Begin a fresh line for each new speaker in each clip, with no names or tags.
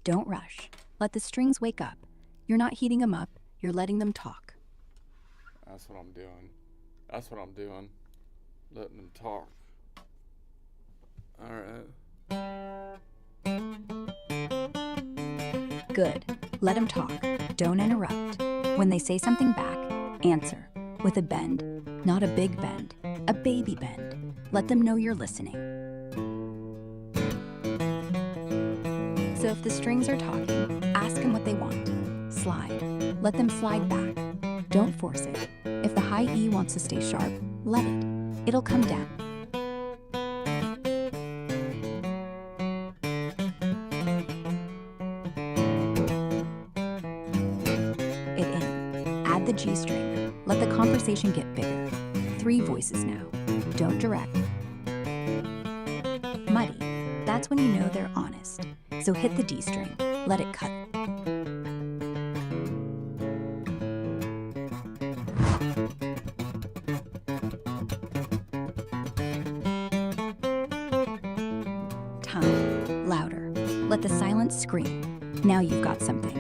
Don't rush. Let the strings wake up. You're not heating them up, you're letting them talk.
That's what I'm doing. That's what I'm doing. Letting them talk. Alright.
Good. Let them talk. Don't interrupt. When they say something back, answer with a bend, not a big bend, a baby bend. Let them know you're listening. So if the strings are talking, ask them what they want. Slide. Let them slide back. Don't force it. If the high E wants to stay sharp, let it. It'll come down. It in. Add the G string. Let the conversation get bigger. 3 voices now. Don't direct. Muddy. That's when you know they're honest. So hit the D string. Let it cut. Time. Louder. Let the silence scream. Now you've got something.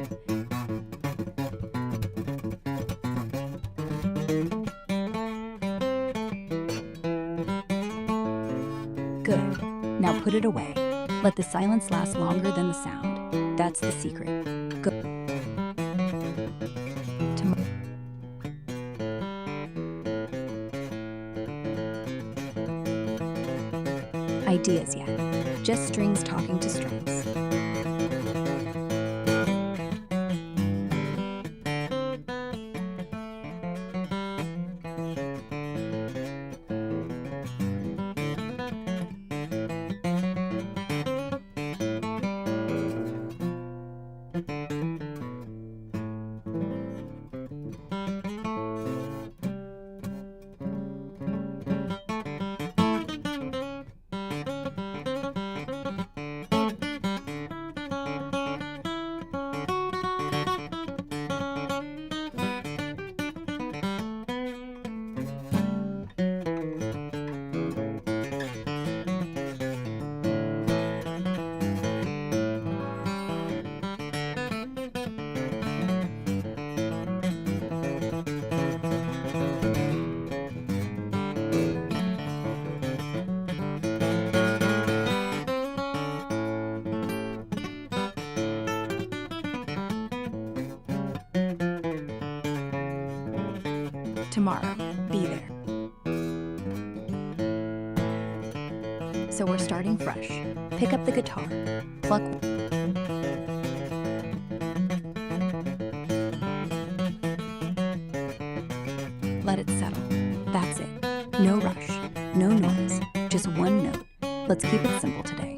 Good. Now put it away. Let the silence last longer than the sound. That's the secret. Good. Ideas yet? Just strings talking to strings. Tomorrow, be there. So we're starting fresh. Pick up the guitar, pluck. Let it settle. That's it. No rush, no noise, just one note. Let's keep it simple today.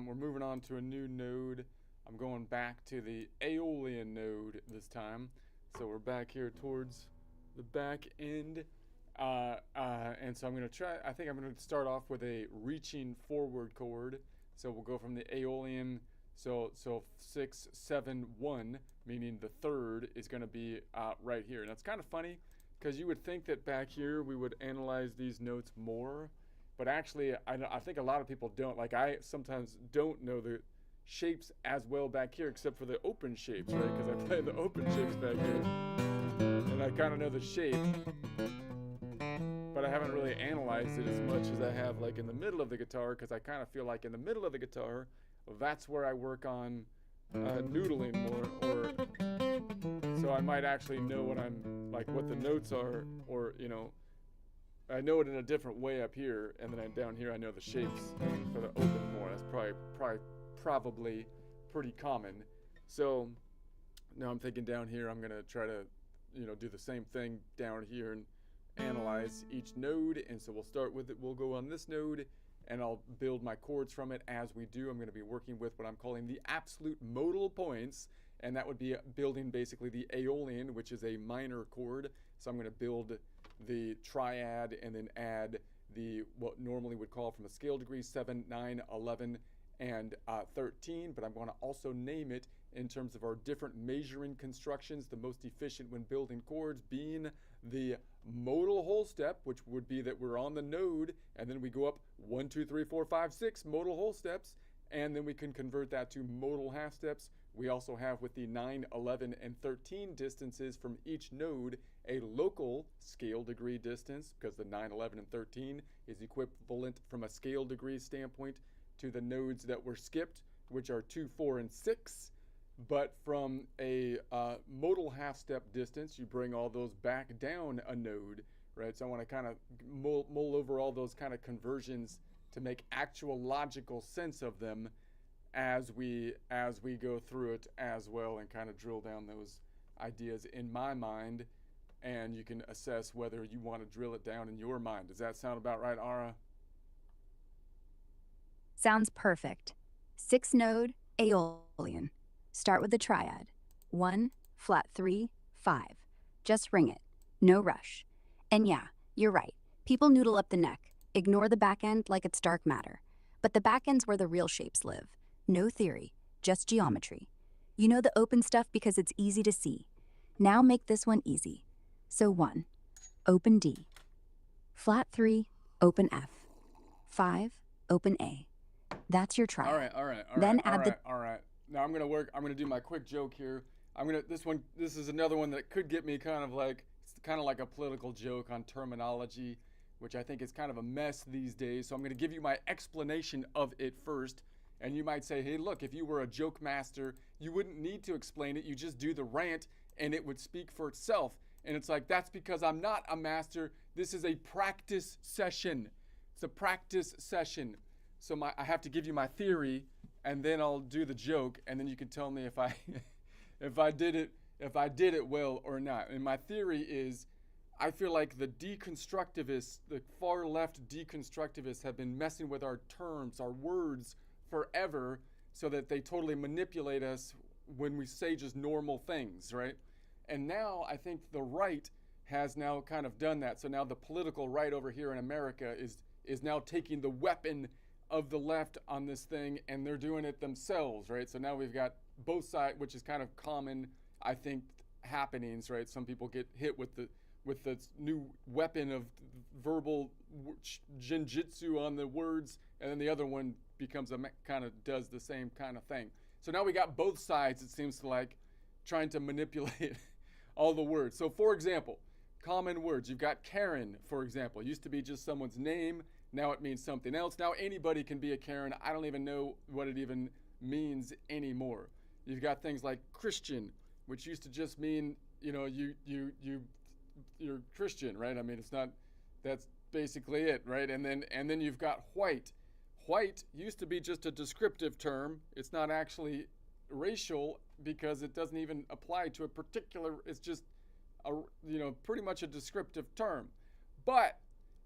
we're moving on to a new node. I'm going back to the Aeolian node this time. So we're back here towards the back end. And so I'm going to try, I think I'm going to start off with a reaching forward chord. So we'll go from the Aeolian, so 6, 7, 1, meaning the third is going to be right here. And that's kind of funny because you would think that back here we would analyze these notes more. But actually, I think a lot of people don't. Like, I sometimes don't know the shapes as well back here, except for the open shapes, right? Because I play the open shapes back here. And I kind of know the shape. But I haven't really analyzed it as much as I have, like, in the middle of the guitar, because I kind of feel like in the middle of the guitar, that's where I work on noodling more. Or so I might actually know what I'm, like, what the notes are, or, you know, I know it in a different way up here, and then down here I know the shapes for the open more. That's probably pretty common. So now I'm thinking down here I'm gonna try to, you know, do the same thing down here and analyze each node. And so we'll start with it. We'll go on this node, and I'll build my chords from it as we do. I'm going to be working with what I'm calling the absolute modal points, and that would be building basically the Aeolian, which is a minor chord. So I'm going to build the triad and then add the what normally would call from a scale degree 7, 9, 11, and 13, but I'm going to also name it in terms of our different measuring constructions, the most efficient when building chords being the modal whole step, which would be that we're on the node and then we go up 1, 2, 3, 4, 5, 6 modal whole steps, and then we can convert that to modal half steps. We also have with the 9, 11, and 13 distances from each node a local scale degree distance, because the 9, 11, and 13 is equivalent from a scale degree standpoint to the nodes that were skipped, which are 2, 4, and 6. But from a modal half step distance, you bring all those back down a node, right? So I want to kind of mull over all those kind of conversions to make actual logical sense of them as we go through it as well, and kind of drill down those ideas in my mind, and you can assess whether you want to drill it down in your mind. Does that sound about right, Ara?
Sounds perfect. 6 node, Aeolian. Start with the triad. 1, flat 3, 5. Just ring it. No rush. And yeah, you're right. People noodle up the neck. Ignore the back end like it's dark matter. But the back end's where the real shapes live. No theory, just geometry. You know the open stuff because it's easy to see. Now make this one easy. So 1, open D. Flat 3, open F. 5, open A. That's your triad.
All right.
Then add
all right. Now I'm gonna do my quick joke here. This is another one that could get me kind of like a political joke on terminology, which I think is kind of a mess these days. So I'm gonna give you my explanation of it first. And you might say, hey, look, if you were a joke master, you wouldn't need to explain it. You just do the rant and it would speak for itself. And it's like, that's because I'm not a master. This is a practice session. It's a practice session. So I have to give you my theory, and then I'll do the joke, and then you can tell me if I if I did it well or not. And my theory is, I feel like the deconstructivists, the far left deconstructivists, have been messing with our terms, our words forever, so that they totally manipulate us when we say just normal things, right? And now I think the right has now kind of done that. So now the political right over here in America is now taking the weapon of the left on this thing, and they're doing it themselves, right? So now we've got both sides, which is kind of common, I think, happenings, right? Some people get hit with the new weapon of verbal genjutsu on the words, and then the other one becomes kind of does the same kind of thing. So now we got both sides, it seems to like, trying to manipulate all the words. So for example, common words. You've got Karen, for example. It used to be just someone's name. Now it means something else. Now anybody can be a Karen. I don't even know what it even means anymore. You've got things like Christian, which used to just mean, you know, you're Christian, right? I mean, that's basically it, right? And then you've got white. White used to be just a descriptive term. It's not actually racial because it doesn't even apply to a particular, it's just pretty much a descriptive term. But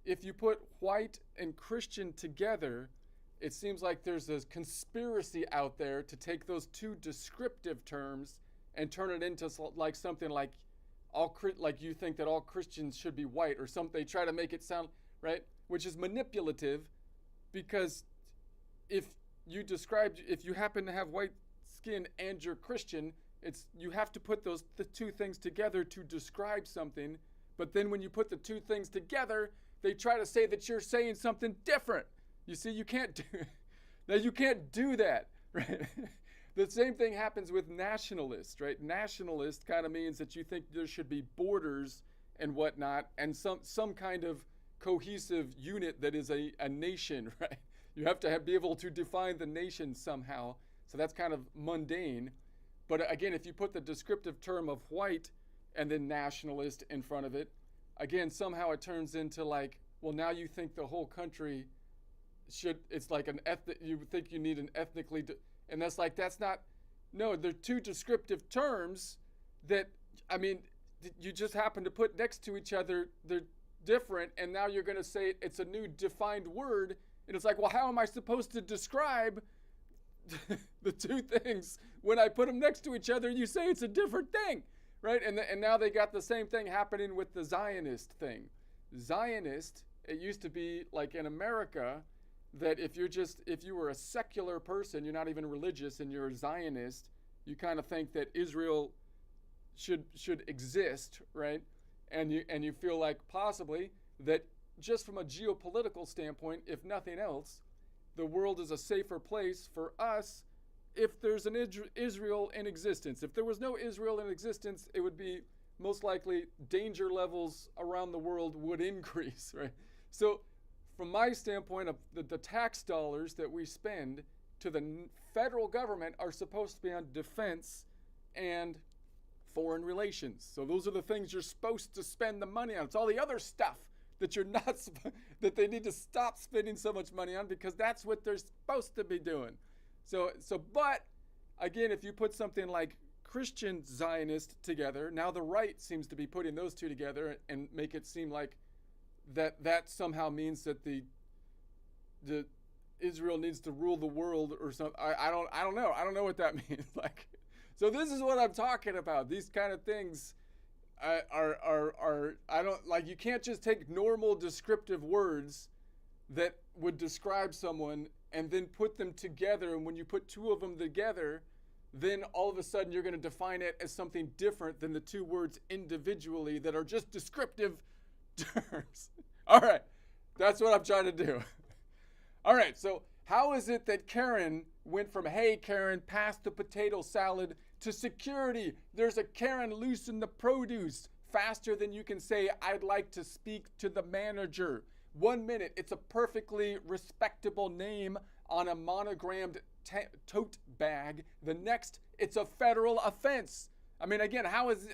if you put white and Christian together, it seems like there's a conspiracy out there to take those two descriptive terms and turn it into like something like like you think that all Christians should be white or something. They try to make it sound right, which is manipulative, because if you happen to have white skin and you're Christian, you have to put the two things together to describe something. But then when you put the two things together, they try to say that you're saying something different. You see, you can't do that, right? The same thing happens with nationalist, right? Nationalist kind of means that you think there should be borders and whatnot, and some kind of cohesive unit that is a nation, right? You have to be able to define the nation somehow. So that's kind of mundane. But again, if you put the descriptive term of white and then nationalist in front of it, again, somehow it turns into like, well, now you think the whole country it's like you think you need an ethnically, and that's not, no, they're two descriptive terms that, I mean, you just happen to put next to each other. They're different, and now you're going to say it's a new defined word, and it's like, well, how am I supposed to describe the two things when I put them next to each other? You say it's a different thing, right? And now they got the same thing happening with the Zionist thing. Zionist, it used to be like in America, that if you were a secular person, you're not even religious, and you're a Zionist, you kind of think that Israel should exist, right? And you feel like possibly that just from a geopolitical standpoint, if nothing else, the world is a safer place for us if there's an Israel in existence. If there was no Israel in existence, it would be most likely danger levels around the world would increase, right? So from my standpoint, of the tax dollars that we spend to the federal government are supposed to be on defense and foreign relations. So those are the things you're supposed to spend the money on. It's all the other stuff that you're not that they need to stop spending so much money on, because that's what they're supposed to be doing. But again, if you put something like Christian Zionist together, now the right seems to be putting those two together and make it seem like that somehow means that the Israel needs to rule the world or something. I don't know. I don't know what that means. Like, so this is what I'm talking about. These kind of things are I don't like. You can't just take normal descriptive words that would describe someone and then put them together. And when you put two of them together, then all of a sudden you're going to define it as something different than the two words individually that are just descriptive terms. All right, that's what I'm trying to do. All right, so how is it that Karen went from, hey, Karen, pass the potato salad, to security, there's a Karen loose in the produce, faster than you can say, I'd like to speak to the manager? 1 minute, it's a perfectly respectable name on a monogrammed tote bag. The next, it's a federal offense. I mean, again, how is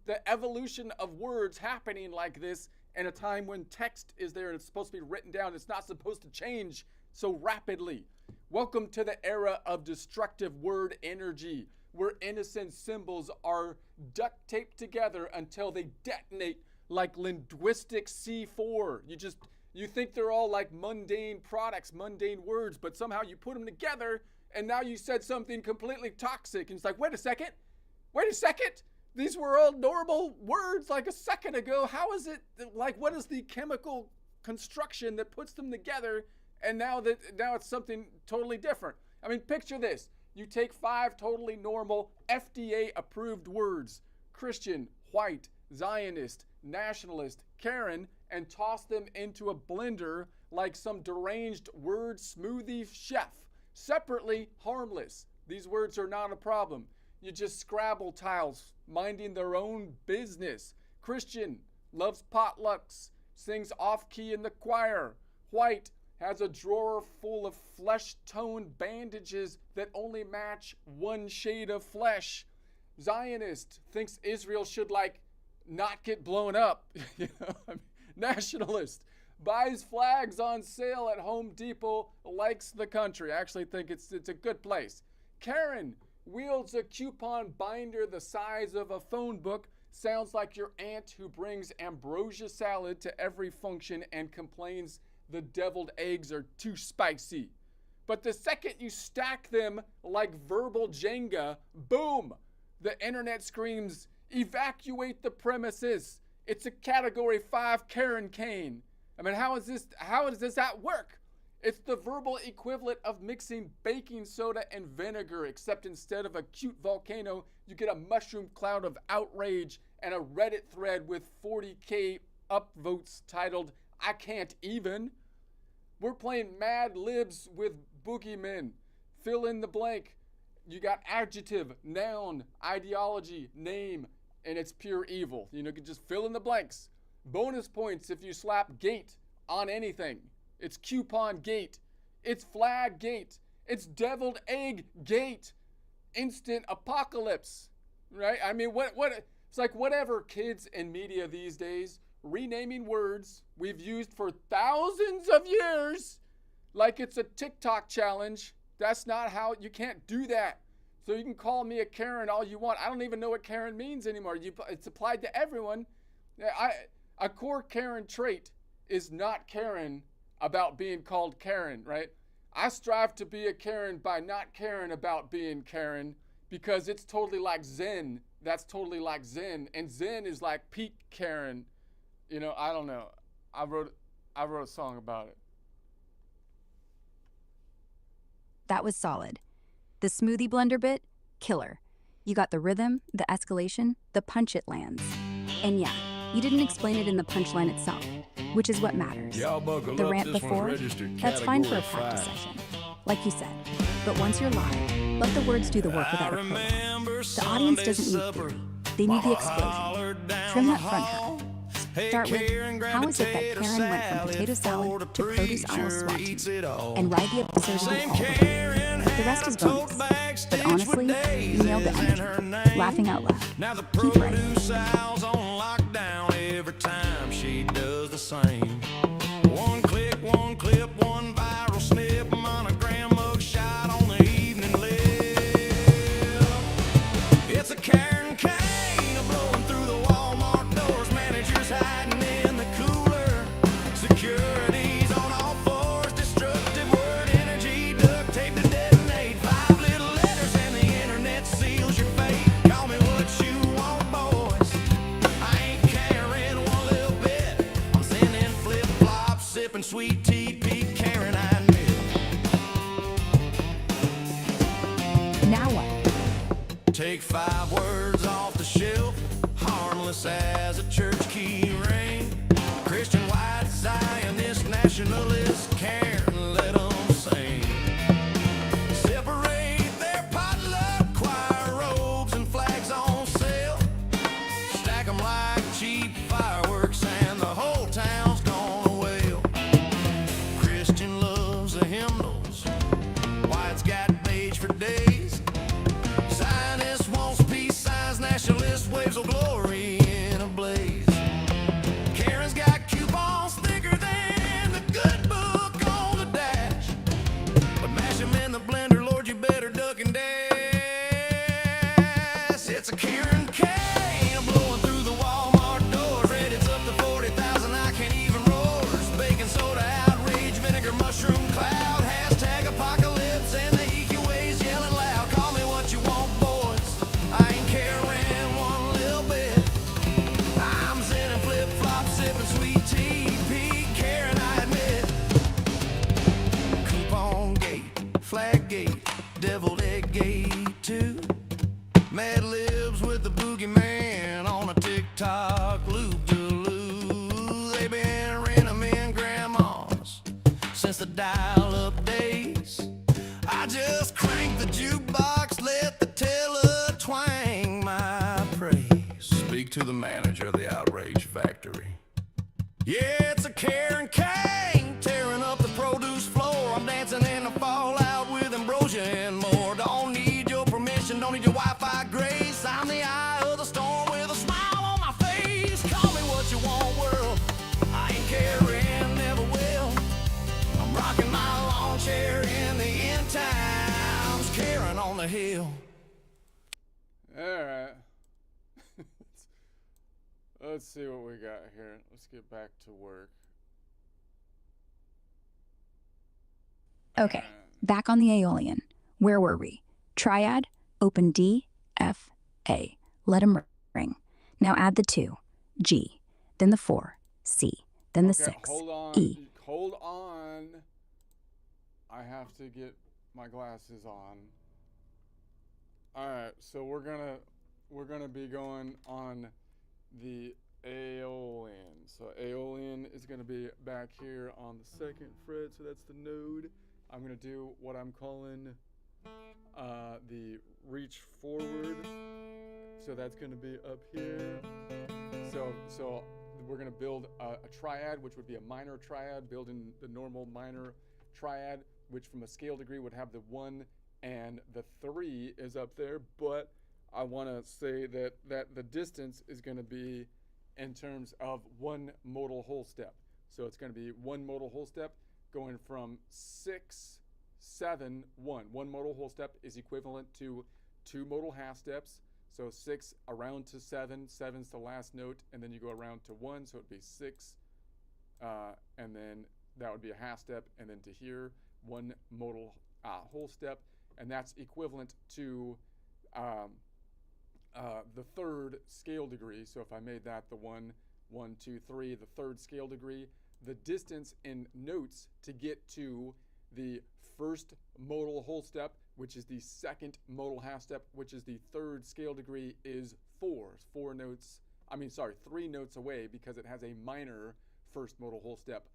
the evolution of words happening like this in a time when text is there and it's supposed to be written down? It's not supposed to change so rapidly. Welcome to the era of destructive word energy, where innocent symbols are duct taped together until they detonate like linguistic C4. You think they're all like mundane products, mundane words, but somehow you put them together and now you said something completely toxic. And it's like, wait a second. These were all normal words like a second ago. How is it, like, what is the chemical construction that puts them together? And now it's something totally different. I mean, picture this. You take 5 totally normal FDA approved words, Christian, white, Zionist, nationalist, Karen, and toss them into a blender like some deranged word smoothie chef. Separately, harmless. These words are not a problem. You just Scrabble tiles, minding their own business. Christian, loves potlucks, sings off-key in the choir. White, has a drawer full of flesh-toned bandages that only match one shade of flesh. Zionist, thinks Israel should, like, not get blown up. Nationalist, buys flags on sale at Home Depot, likes the country. I actually think it's a good place. Karen, wields a coupon binder the size of a phone book, sounds like your aunt who brings ambrosia salad to every function and complains the deviled eggs are too spicy. But the second you stack them like verbal Jenga, boom, the internet screams, evacuate the premises. It's a category 5 Karen Kane. I mean, how does that work? It's the verbal equivalent of mixing baking soda and vinegar, except instead of a cute volcano, you get a mushroom cloud of outrage and a Reddit thread with 40K upvotes titled, I Can't Even. We're playing Mad Libs with boogeymen. Fill in the blank. You got adjective, noun, ideology, name, and it's pure evil. You can just fill in the blanks. Bonus points if you slap gate on anything. It's coupon gate. It's flag gate. It's deviled egg gate. Instant apocalypse. Right? I mean, what it's like whatever kids and media these days renaming words we've used for thousands of years like it's a TikTok challenge. That's not how, you can't do that. So you can call me a Karen all you want. I don't even know what Karen means anymore. It's applied to everyone. A core Karen trait is not caring about being called Karen, right? I strive to be a Karen by not caring about being Karen because it's totally like Zen. That's totally like Zen. And Zen is like peak Karen. I don't know. I wrote a song about it.
That was solid. The smoothie blender bit, killer. You got the rhythm, the escalation, the punch it lands. And yeah, you didn't explain it in the punchline itself, which is what matters. The rant before, that's fine for a practice session, like you said. But once you're live, let the words do the work without a prologue. The audience doesn't need theory. They need the explosion. Trim that front half. Start with, how is it that Karen went from potato salad to produce aisle SWAT team? And ride the absurdity all the way. The rest is bonus. But honestly, you nailed the energy. Laughing out loud.
Now the
Keep writing.
produce aisle's on lockdown every time she does the same. One click, one clip, one viral snip, monogram mug shot on the evening list. It's a Karen Kane blowing through the Walmart doors, managers hiding in the cooler, security's on all fours, destructive word energy, duct tape to detonate, 5 little letters and the internet seals your fate. Call me what you want, boys. I ain't caring one little bit. I'm sending flip-flops, sipping sweet tea, peak Karen, I admit.
Now what?
Take 5 words off the shelf, harmless as a church key ring. Christian white Zionist nationalist, Karen, let 'em sing. Separate their potluck choir robes and flags on sale. Stack 'em like cheap fireworks and the whole town's gonna wail. Christian loves the hymnals, white's got beige for days. Zionist wants peace signs, nationalist waves of glory in a blaze. Karen's got coupons thicker than the good book on the dash. But mash 'em in the blender, Lord, you better duck and dash. It's a Karen Kane blowing through the Walmart doors. Reddit's up to 40,000, I can't even roars. Baking soda, outrage, vinegar, mushroom cloud. Hashtag apocalypse and the EQA's yelling loud. Call me what you want, boys. I ain't caring one little bit. I'm sending flip-flops, sipping sweet tea, peak Karen, I admit. Coupon gate, flag gate, deviled egg gate too. Mad Libs with the boogeyman on a TikTok loop-de-loo. They been renting in grandmas since the dial-up days. I just crank the jukebox, let the teller twang my praise. Speak to the manager of the Outrage Factory. Yeah, it's a Karen Kane tearing up the produce floor. I'm dancing in the fallout with ambrosia and more. Don't need your permission, don't need your Wi-Fi grace. I'm the eye of the storm with a smile on my face. Call me what you want, world. I ain't caring, never will. I'm rocking my lawn chair in the end times, Karen on the hill.
All right. Let's see what we got here. Let's get back to work.
Okay, Back on the Aeolian. Where were we? Triad, open D, F, A. Let 'em ring. Now add the 2, G, then the 4, C, then the
Okay,
6,
hold on.
E.
Hold on. I have to get my glasses on. All right, so we're gonna be going on the Aeolian. So Aeolian is gonna be back here on the 2nd fret. So that's the node. I'm gonna do what I'm calling the reach forward. So that's gonna be up here. So we're gonna build a triad, which would be a minor triad, building the normal minor triad, which from a scale degree would have the 1 and the 3 is up there. But I want to say that the distance is going to be in terms of 1 modal whole step. So it's going to be 1 modal whole step going from 6, 7, 1. 1 modal whole step is equivalent to 2 modal half steps. So 6 around to 7, 7's the last note, and then you go around to 1, so it'd be 6, and then that would be a half step, and then to here, 1 modal whole step, and that's equivalent to the 3rd scale degree. So if I made that the 1, 1, 2, 3, the 3rd scale degree, the distance in notes to get to the 1st modal whole step, which is the 2nd modal half step, which is the 3rd scale degree, is 3 notes away, because it has a minor 1st modal whole step,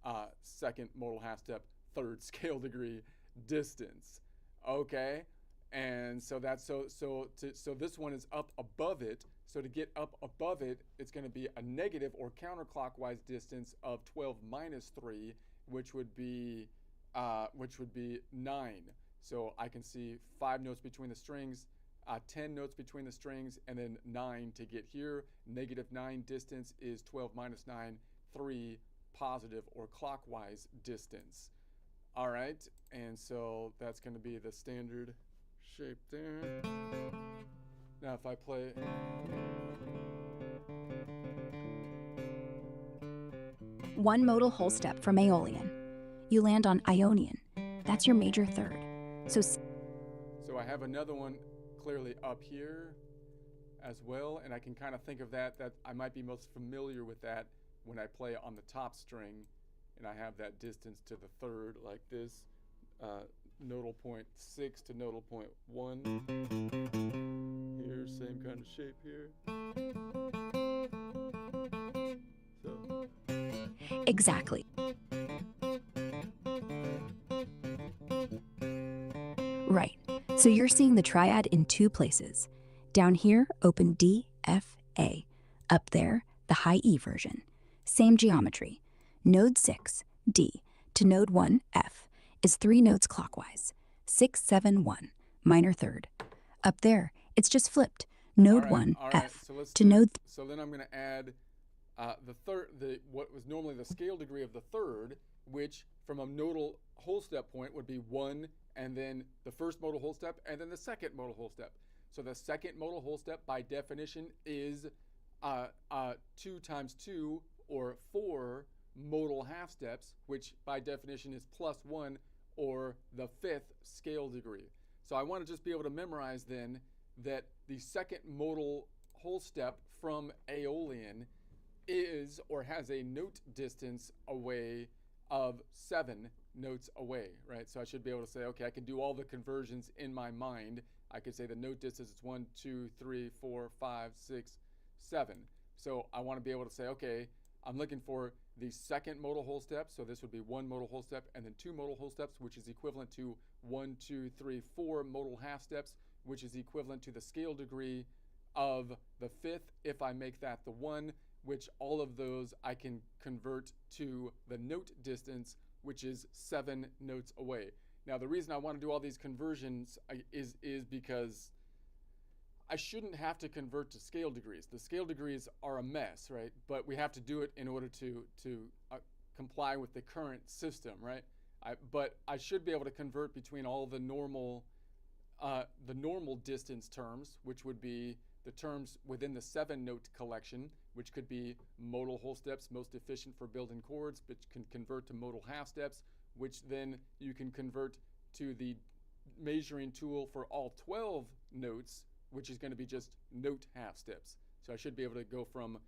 2nd modal half step, 3rd scale degree distance. Okay, and so that's so this one is up above it. So to get up above it, it's going to be a negative or counterclockwise distance of 12 minus 3, which would be 9. So I can see 5 notes between the strings, 10 notes between the strings, and then 9 to get here. Negative 9 distance is 12 minus 9, 3 positive or clockwise distance. All right, and so that's going to be the standard shape there. Now if I play...
One modal whole step from Aeolian. You land on Ionian. That's your major third. So
I have another one clearly up here as well, and I can kind of think of that I might be most familiar with that when I play on the top string, and I have that distance to the 3rd like this, nodal point 6 to nodal point 1. Here, same kind of shape here. So.
exactly. Right. So you're seeing the triad in 2 places. Down here, open D, F, A. Up there, the high E version. Same geometry. Node 6, D, to node 1, F, is 3 notes clockwise. 6, 7, 1, minor third. Up there, it's just flipped. Node 1, F, to node...
So then I'm going to add what was normally the scale degree of the 3rd, which from a nodal whole step point would be 1, and then the 1st modal whole step, and then the 2nd modal whole step. So the 2nd modal whole step, by definition, is 2 times 2, or 4 modal half steps, which by definition is plus 1, or the 5th scale degree. So I want to just be able to memorize then that the 2nd modal whole step from Aeolian is or has a note distance away of 7 notes away, right? So I should be able to say, okay, I can do all the conversions in my mind. I could say the note distance is 1, 2, 3, 4, 5, 6, 7. So I want to be able to say, okay, I'm looking for the 2nd modal whole step. So this would be 1 modal whole step and then 2 modal whole steps, which is equivalent to 1, 2, 3, 4 modal half steps, which is equivalent to the scale degree of the 5th if I make that the 1, which all of those I can convert to the note distance, which is 7 notes away. Now the reason I want to do all these conversions is because I shouldn't have to convert to scale degrees. The scale degrees are a mess, right? But we have to do it in order to comply with the current system, right? But I should be able to convert between all the normal distance terms, which would be the terms within the 7-note collection, which could be modal whole steps, most efficient for building chords, which can convert to modal half steps, which then you can convert to the measuring tool for all 12 notes, which is going to be just note half steps. So I should be able to go from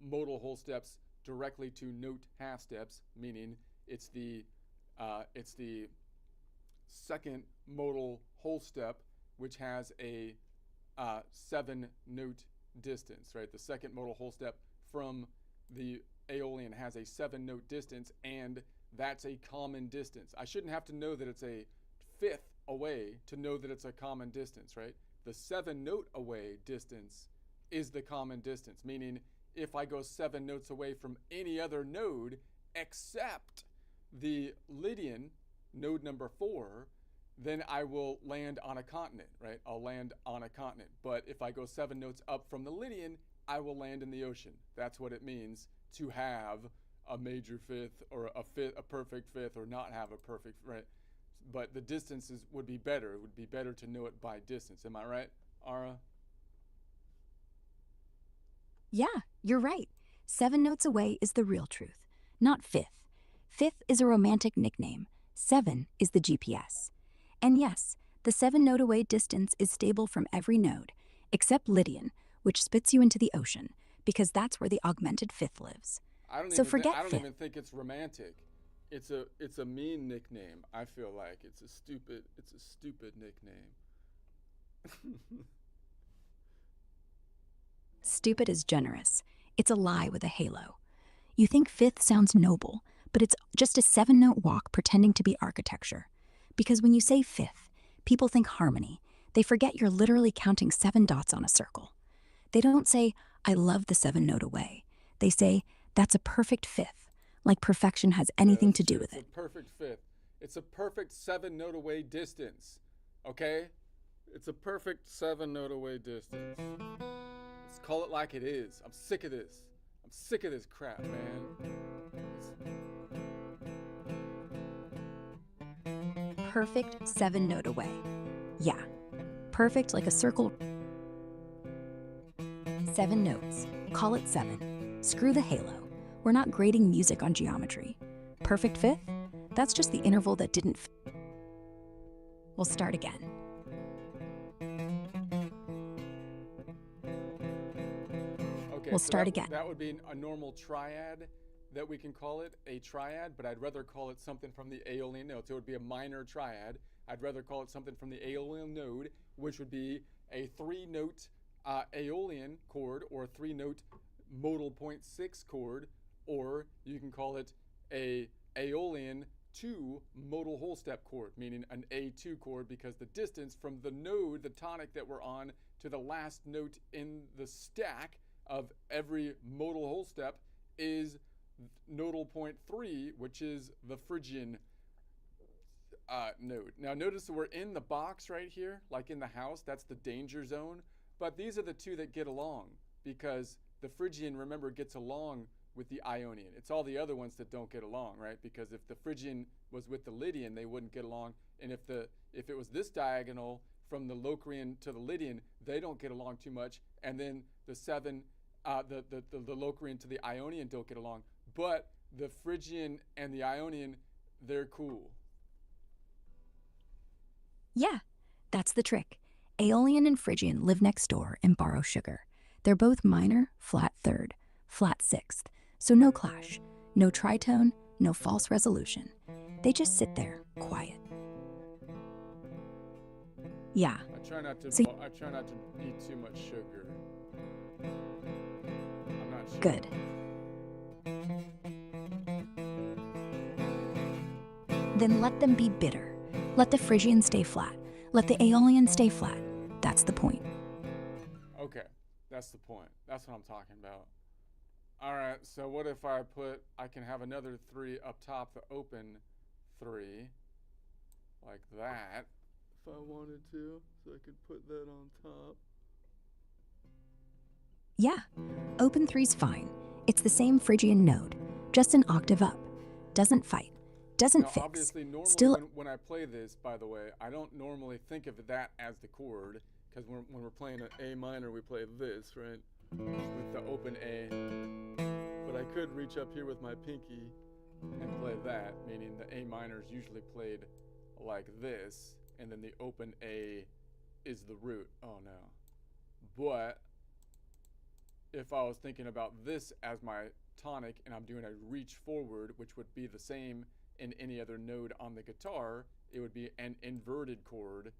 modal whole steps directly to note half steps, meaning it's the second modal whole step, which has a 7-note distance, right? The second modal whole step from the Aeolian has a 7-note distance, and that's a common distance. I shouldn't have to know that it's a fifth away to know that it's a common distance, right? The 7-note away distance is the common distance, meaning if I go 7 notes away from any other node except the Lydian, node number 4, then I will land on a continent, right? I'll land on a continent. But if I go 7 notes up from the Lydian, I will land in the ocean. That's what it means to have a major fifth or a perfect fifth, or not have a perfect, right? But the distances would be better. It would be better to know it by distance. Am I right, Ara?
Yeah, you're right. 7 notes away is the real truth, not fifth. Fifth is a romantic nickname. 7 is the GPS. And yes, the 7-note away distance is stable from every node, except Lydian, which spits you into the ocean, because that's where the augmented fifth lives.
I don't
So forget
I don't
fifth.
even think it's romantic. It's a mean nickname. I feel like it's a stupid nickname.
Stupid is generous. It's a lie with a halo. You think fifth sounds noble, but it's just a 7-note walk pretending to be architecture. Because when you say fifth, people think harmony. They forget you're literally counting 7 dots on a circle. They don't say, I love the 7-note away. They say, that's a perfect fifth, like perfection has anything to do with it.
It's a perfect fifth. It's a perfect 7-note away distance. Okay? It's a perfect 7-note away distance. Let's call it like it is. I'm sick of this. I'm sick of this crap, man.
Perfect 7-note away. Yeah, perfect like a circle. 7 notes. Call it 7. Screw the halo. We're not grading music on geometry. Perfect fifth? That's just the interval that didn't We'll start again.
Okay,
We'll
so
start again.
That would be a normal triad that we can call it, a triad, but I'd rather call it something from the Aeolian notes. It would be a minor triad. I'd rather call it something from the Aeolian node, which would be a 3-note Aeolian chord, or a 3-note modal 0.6 chord, or you can call it a Aeolian 2 modal whole step chord, meaning an A2 chord, because the distance from the node, the tonic that we're on, to the last note in the stack of every modal whole step is nodal 0.3, which is the Phrygian node. Now notice that we're in the box right here, like in the house. That's the danger zone. But these are the two that get along, because the Phrygian, remember, gets along with the Ionian. It's all the other ones that don't get along, right? Because if the Phrygian was with the Lydian, they wouldn't get along. And if it was this diagonal from the Locrian to the Lydian, they don't get along too much. And then the 7, the Locrian to the Ionian don't get along. But the Phrygian and the Ionian, they're cool.
Yeah, that's the trick. Aeolian and Phrygian live next door and borrow sugar. They're both minor, flat third, flat sixth, so no clash, no tritone, no false resolution. They just sit there, quiet. Yeah.
I try not to eat too much sugar. I'm not sure.
Good. Then let them be bitter. Let the Phrygian stay flat. Let the Aeolian stay flat. That's the point.
Okay, that's the point. That's what I'm talking about. All right, so what if I can have another 3 up top, the open 3, like that, if I wanted to, so I could put that on top.
Yeah, open 3's fine. It's the same Phrygian node, just an octave up. Doesn't fight. Doesn't
Now,
fix.
obviously, normally
Still,
when I play this, by the way, I don't normally think of that as the chord, because when we're playing an A minor, we play this, right, with the open A. But I could reach up here with my pinky and play that, meaning the A minor is usually played like this, and then the open A is the root. Oh no. But if I was thinking about this as my tonic and I'm doing a reach forward, which would be the same in any other node on the guitar, it would be an inverted chord,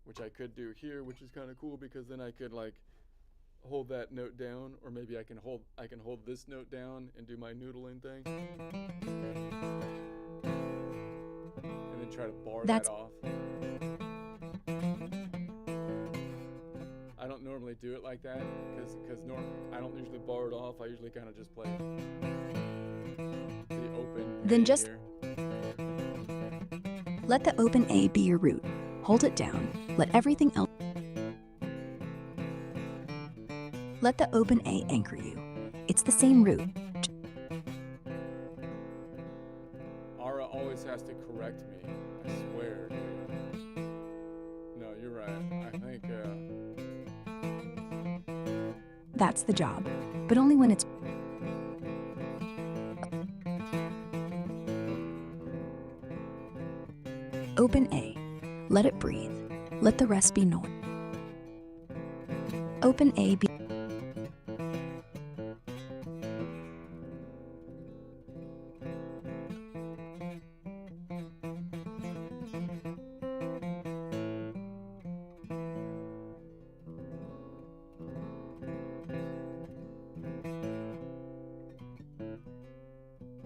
which I could do here, which is kind of cool because then I could like hold that note down, or maybe I can hold this note down and do my noodling thing. And then try to bar that off. I don't normally do it like that because I don't usually bar it off. I usually kind of just play the open.
Then
A
just
here.
let the open A be your root. Hold it down. Let everything else. Let the open A anchor you. It's the same root.
Ara always has to correct me. I swear. No, you're right. I think.
That's the job. But only when it's open A. Let it breathe. Let the rest be noise. Open A be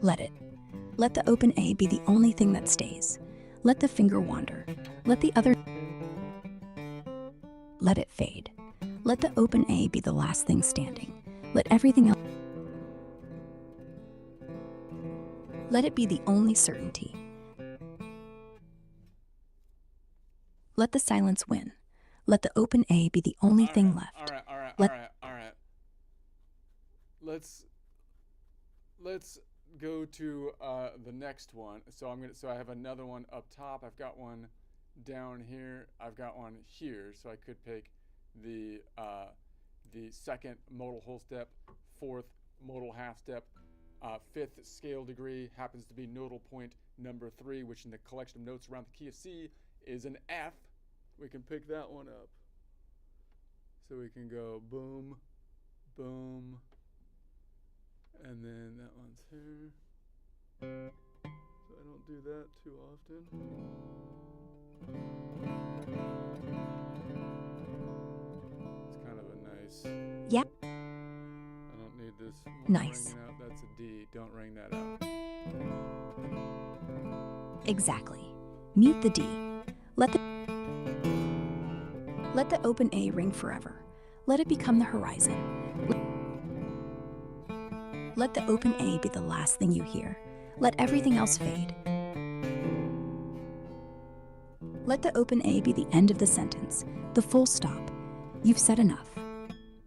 Let it. Let the open A be the only thing that stays. Let the finger wander. Let the other. Let it fade. Let the open A be the last thing standing. Let everything else. Let it be the only certainty. Let the silence win. Let the open A be the only thing left.
All right.
Let-
Let's go to the next one. So I have another one up top. I've got one down here. I've got one here. So I could pick the second modal whole step, fourth modal half step, fifth scale degree happens to be nodal point number 3, which in the collection of notes around the key of C is an F. We can pick that one up. So we can go boom, boom, and then that one's here. So I don't do that too often. It's kind of a nice.
Yeah.
I don't need this one
Nice.
ringing out. That's a D. Don't ring that out.
Exactly. Mute the D. Let the open A ring forever. Let it become the horizon. Let the open A be the last thing you hear. Let everything else fade. Let the open A be the end of the sentence, the full stop. You've said enough.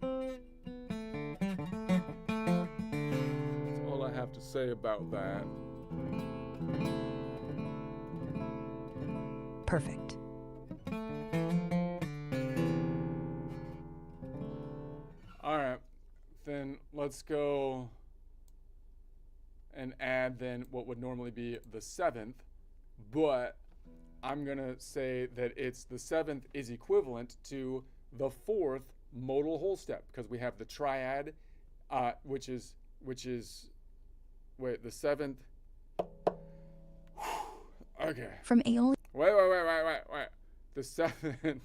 That's all I have to say about that.
Perfect.
All right, then let's go and add then what would normally be the 7th, but I'm gonna say that it's the 7th is equivalent to the 4th modal whole step because we have the triad, which is wait, the 7th. Okay.
From Aeolian.
Wait. The 7th.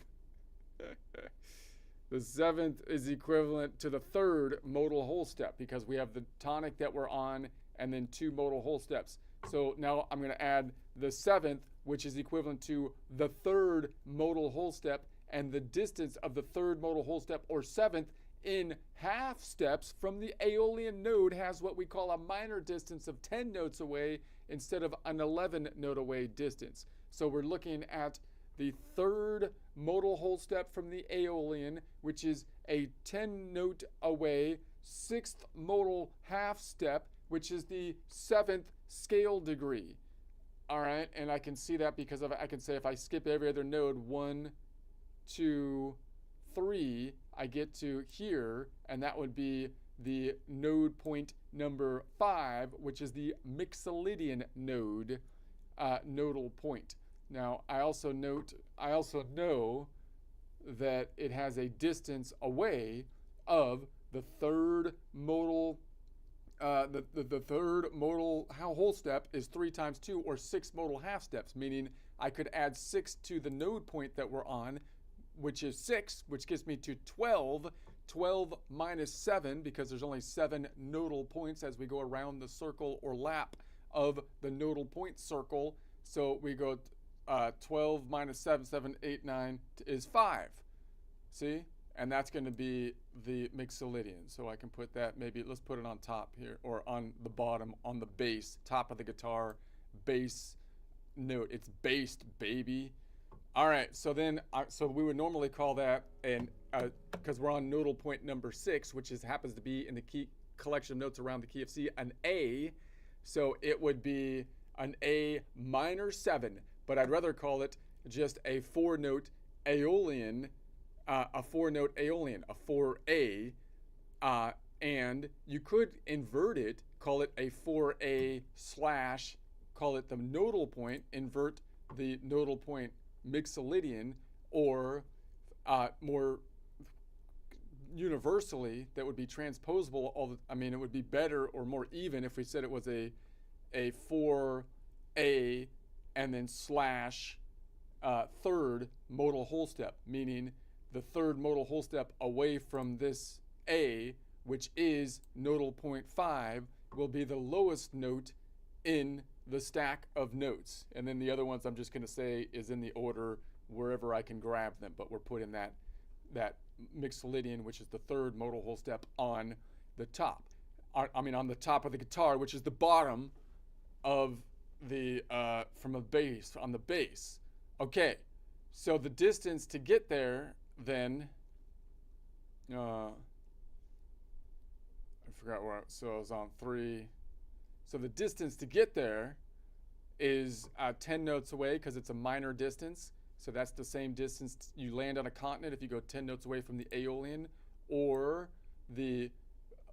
The 7th is equivalent to the 3rd modal whole step because we have the tonic that we're on and then 2 modal whole steps. So now I'm going to add the 7th, which is equivalent to the 3rd modal whole step, and the distance of the 3rd modal whole step or 7th in half steps from the Aeolian node has what we call a minor distance of 10 notes away instead of an 11 note away distance. So we're looking at the 3rd modal whole step from the Aeolian, which is a 10 note away, 6th modal half step, which is the 7th scale degree. All right, and I can see that because I can say if I skip every other node, 1, 2, 3, I get to here, and that would be the node point number 5, which is the Mixolydian node, nodal point. Now, I also know that it has a distance away of the third modal. The third modal whole step is 3 times 2, or 6 modal half steps, meaning I could add 6 to the node point that we're on, which is 6, which gets me to 12. 12 minus 7, because there's only 7 nodal points as we go around the circle or lap of the nodal point circle. So we go 12 minus 7, 7, 8, 9 is 5. See? And that's going to be the Mixolydian. So I can put that, maybe let's put it on top here, or on the bottom, on the bass, top of the guitar, bass note. It's based, baby. All right, so then, so we would normally call that, because we're on nodal point number 6, which happens to be in the key collection of notes around the key of C, an A. So it would be an A minor 7, but I'd rather call it just a 4-note Aeolian, a 4-note Aeolian, a 4A, and you could invert it, call it a 4A / call it the nodal point, invert the nodal point Mixolydian, or more universally, that would be transposable. It would be better or more even if we said it was a 4A and then / third modal whole step, meaning the third modal whole step away from this A, which is nodal point 5, will be the lowest note in the stack of notes. And then the other ones I'm just going to say is in the order wherever I can grab them, but we're putting that Mixolydian, which is the third modal whole step, on the top. On the top of the guitar, which is the bottom of the from a bass, on the bass. Okay, so the distance to get there then, I forgot where, so I was on 3. So the distance to get there is 10 notes away, because it's a minor distance. So that's the same distance you land on a continent if you go 10 notes away from the Aeolian, or the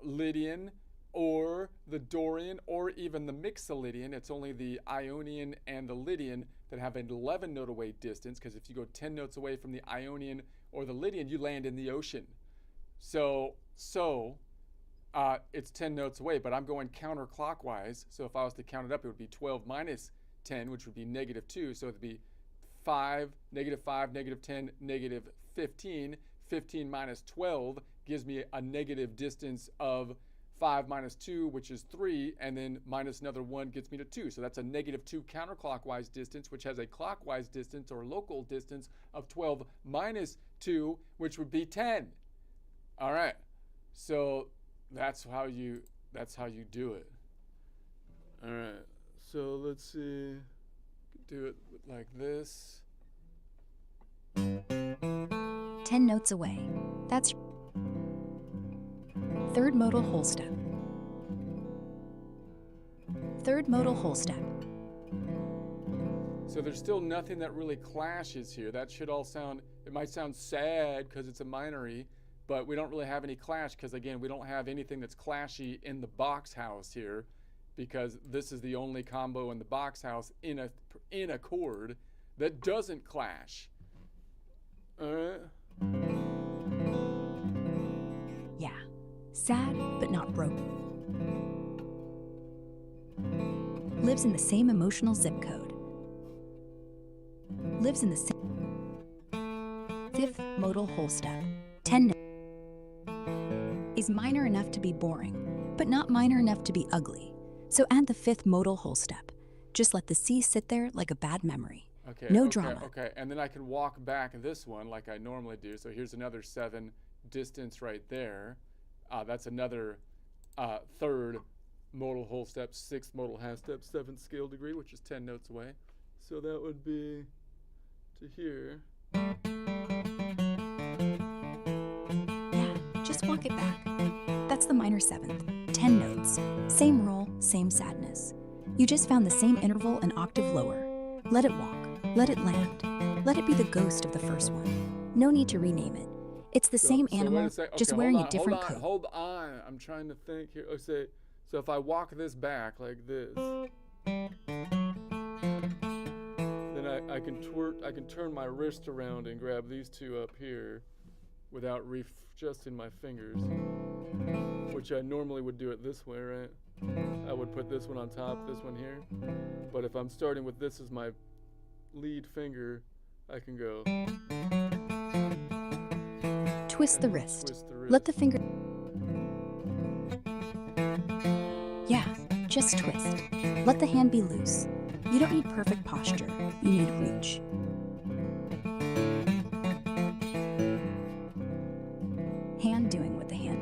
Lydian, or the Dorian, or even the Mixolydian. It's only the Ionian and the Lydian that have an 11 note away distance, because if you go 10 notes away from the Ionian or the Lydian, you land in the ocean. So it's 10 notes away, but I'm going counterclockwise. So if I was to count it up, it would be 12 minus 10, which would be -2. So it'd be 5, -5, -10, -15. 15 minus 12 gives me a negative distance of 5 minus 2, which is 3, and then minus another 1 gets me to 2. So that's a -2 counterclockwise distance, which has a clockwise distance or local distance of 12 minus 2, which would be 10. All right, so that's how you do it. All right, so let's see, do it like this.
10 notes away. That's third modal whole step. Third modal whole step.
So there's still nothing that really clashes here. That should all sound, it might sound sad because it's a minor-y, but we don't really have any clash, because again, we don't have anything that's clashy in the box house here, because this is the only combo in the box house in a chord that doesn't clash. All right.
Yeah. Sad, but not broken. Lives in the same emotional zip code. Lives in the same fifth modal whole step. 10 is minor enough to be boring, but not minor enough to be ugly. So add the fifth modal whole step. Just let the C sit there like a bad memory.
Okay,
no drama.
Okay, and then I can walk back this one like I normally do. So here's another 7 distance right there. That's another third modal whole step, 6th modal half step, 7th scale degree, which is 10 notes away. So that would be to here.
Yeah, just walk it back. That's the minor 7th, 10 notes. Same roll, same sadness. You just found the same interval an octave lower. Let it walk. Let it land. Let it be the ghost of the first one. No need to rename it. It's the same animal, just wearing a different coat.
Hold on. I'm trying to think here. So if I walk this back like this, then I can turn my wrist around and grab these two up here without readjusting my fingers, which I normally would do it this way, right? I would put this one on top, this one here. But if I'm starting with this as my lead finger, I can go
Twist the wrist.
twist the wrist.
Let the finger. Yeah, just twist. Let the hand be loose. You don't need perfect posture. You need reach. Hand doing what the hand.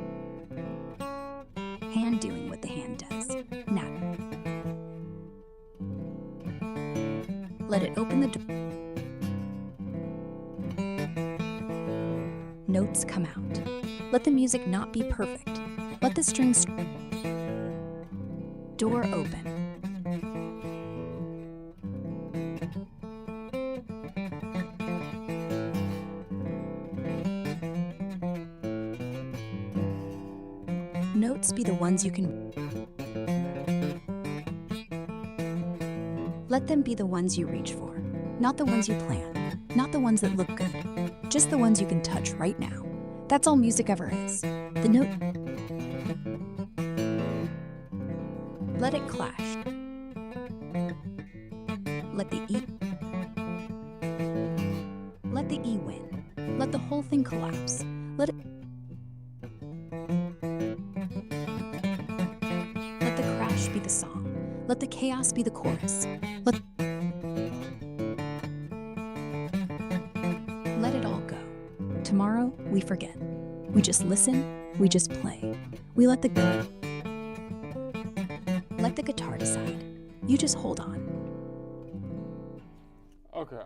Hand doing what the hand does. Now. Let it open the door. Notes come out. Let the music not be perfect. Let the strings. Door open. Notes be the ones you can. Let them be the ones you reach for, not the ones you plan, not the ones that look good, just the ones you can touch right now. That's all music ever is. The note. Let it clash. Let the E. Let the E win. Let the whole thing collapse. Let it. Let the crash be the song. Let the chaos be the chorus. Let it all go. Tomorrow, we forget. We just listen, we just play. We let the guitar decide. You just hold on.
Okay.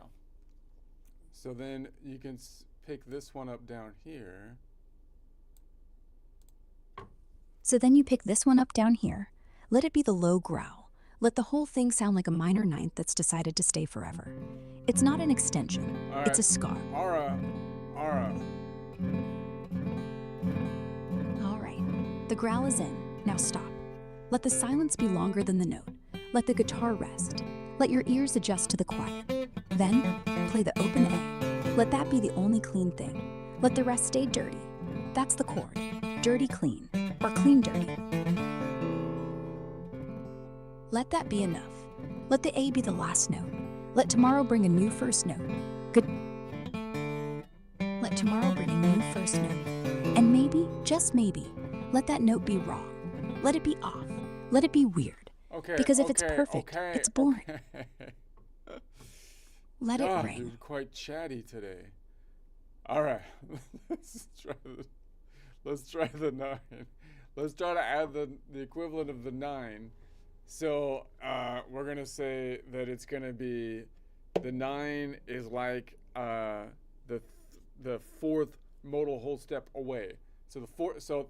So then you can pick this one up down here.
So then you pick this one up down here. Let it be the low growl. Let the whole thing sound like a minor ninth that's decided to stay forever. It's not an extension,
All
it's a
right.
scar.
Ara.
All right, the growl is in. Now stop. Let the silence be longer than the note. Let the guitar rest. Let your ears adjust to the quiet. Then, play the open A. Let that be the only clean thing. Let the rest stay dirty. That's the chord. Dirty clean, or clean dirty. Let that be enough. Let the A be the last note. Let tomorrow bring a new first note. Good. Let tomorrow bring a new first note. And maybe, just maybe, let that note be wrong. Let it be off. Let it be weird.
Okay.
Because if it's
okay,
perfect,
okay,
it's boring.
okay.
Let it
God,
ring.
dude, quite chatty today. All right, let's try the 9. Let's try to add the equivalent of the 9. So we're gonna say that it's gonna be the 9 is like the fourth modal whole step away. So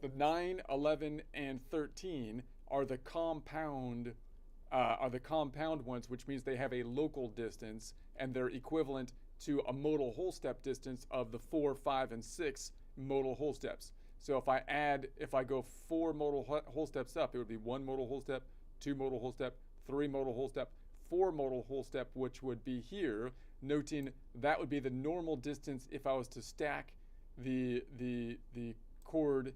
the 9, 11, and 13 are the compound ones, which means they have a local distance and they're equivalent to a modal whole step distance of the 4, 5, and 6 modal whole steps. So if I go 4 modal whole steps up, it would be 1 modal whole step, 2 modal whole step, 3 modal whole step, 4 modal whole step, which would be here, noting that would be the normal distance if I was to stack the chord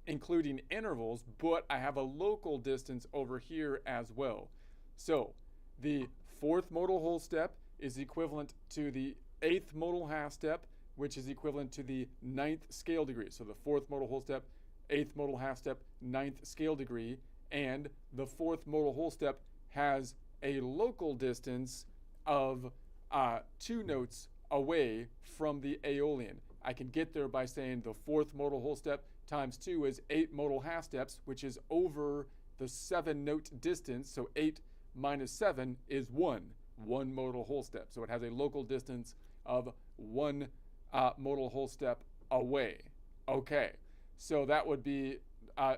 including intervals, but I have a local distance over here as well. So the 4th modal whole step is equivalent to the 8th modal half step, which is equivalent to the 9th scale degree. So the 4th modal whole step, 8th modal half step, 9th scale degree, and the 4th modal whole step has a local distance of 2 notes away from the Aeolian. I can get there by saying the 4th modal whole step times 2 is 8 modal half steps, which is over the 7 note distance. So 8 minus 7 is 1 modal whole step. So it has a local distance of 1 modal whole step away. Okay, so that would be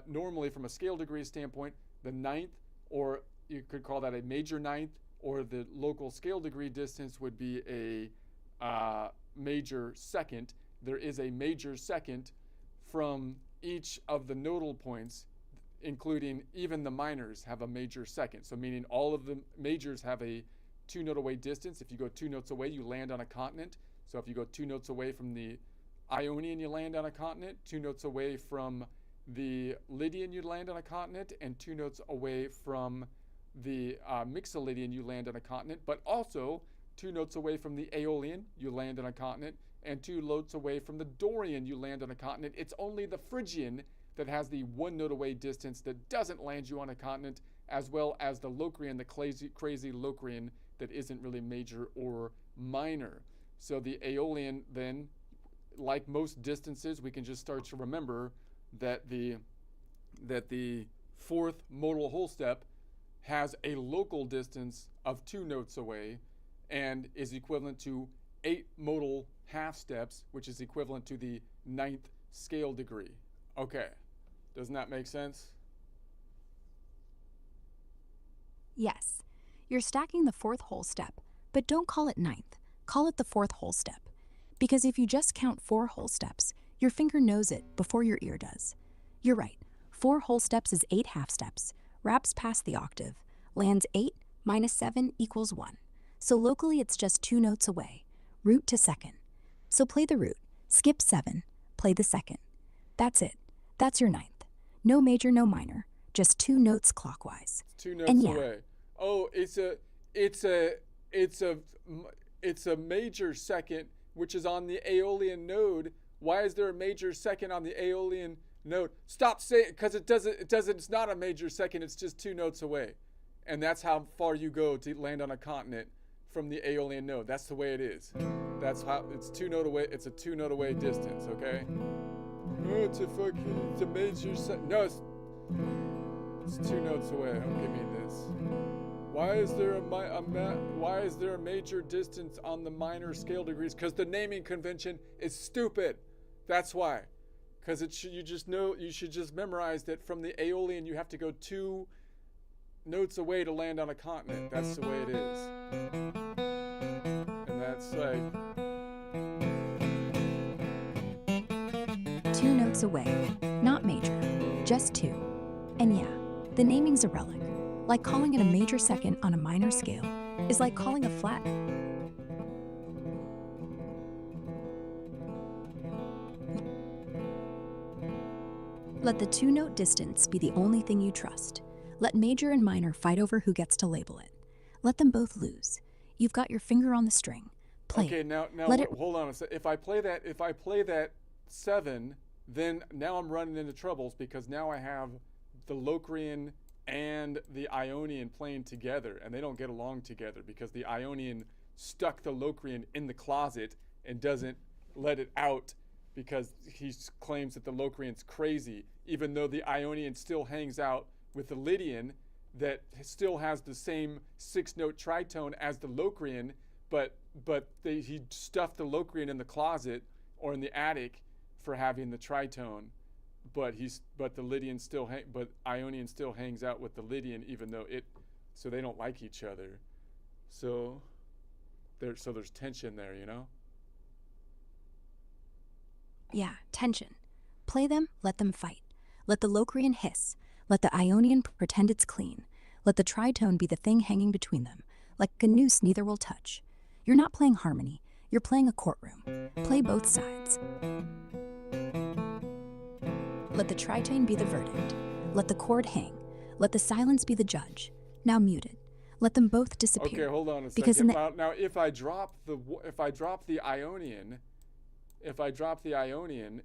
normally from a scale degree standpoint, the 9th, or you could call that a major 9th, or the local scale degree distance would be a major 2nd. There is a major 2nd from each of the nodal points, including even the minors have a major 2nd. So meaning all of the majors have a 2-note away distance. If you go 2 notes away, you land on a continent. So if you go 2 notes away from the Ionian, you land on a continent. 2 notes away from the Lydian, you land on a continent. And 2 notes away from the Mixolydian, you land on a continent. But also 2 notes away from the Aeolian, you land on a continent. And 2 notes away from the Dorian, you land on a continent. It's only the Phrygian that has the 1 note away distance that doesn't land you on a continent, as well as the Locrian, the crazy Locrian that isn't really major or minor. So the Aeolian then, like most distances, we can just start to remember that the 4th modal whole step has a local distance of 2 notes away and is equivalent to 8 modal half steps, which is equivalent to the 9th scale degree. Okay, doesn't that make sense?
Yes, you're stacking the 4th whole step, but don't call it 9th. Call it the 4th whole step. Because if you just count 4 whole steps, your finger knows it before your ear does. You're right, 4 whole steps is 8 half steps, wraps past the octave, lands 8 minus 7 equals 1. So locally it's just 2 notes away, root to second. So play the root, skip 7, play the second. That's it. That's your 9th. No major, no minor, just 2 notes clockwise.
2 notes
And yeah.
away. Oh, it's a major second, which is on the Aeolian node. Why is there a major second on the Aeolian node? Stop saying, because it's not a major second, it's just 2 notes away. And that's how far you go to land on a continent from the Aeolian node. That's the way it is. That's how, it's 2 note away, it's a 2 note away distance, okay? Oh, it's a major second. No, it's 2 notes away. Don't give me this. Why is there a major distance on the minor scale degrees? Because the naming convention is stupid. That's why. Because you should just memorize that from the Aeolian you have to go 2 notes away to land on a continent. That's the way it is. And that's like
2 notes away, not major, just 2. And yeah, the naming's a relic. Like calling it a major second on a minor scale is like calling a flat. Let the 2-note distance be the only thing you trust. Let major and minor fight over who gets to label it. Let them both lose. You've got your finger on the string. Play
okay,
it.
now hold on a second. If I play that 7, then now I'm running into troubles because now I have the Locrian and the Ionian playing together, and they don't get along together because the Ionian stuck the Locrian in the closet and doesn't let it out because he claims that the Locrian's crazy, even though the Ionian still hangs out with the Lydian that still has the same 6-note tritone as the Locrian, but he stuffed the Locrian in the closet or in the attic for having the tritone. But the Lydian but Ionian still hangs out with the Lydian, even though so they don't like each other. So there's tension there, you know?
Yeah, tension. Play them, let them fight. Let the Locrian hiss. Let the Ionian pretend it's clean. Let the tritone be the thing hanging between them, like a noose neither will touch. You're not playing harmony, you're playing a courtroom. Play both sides. Let the tritone be the verdict. Let the chord hang. Let the silence be the judge. Now muted. Let them both disappear.
Okay, hold on a second.
Because
Now, if I drop the Ionian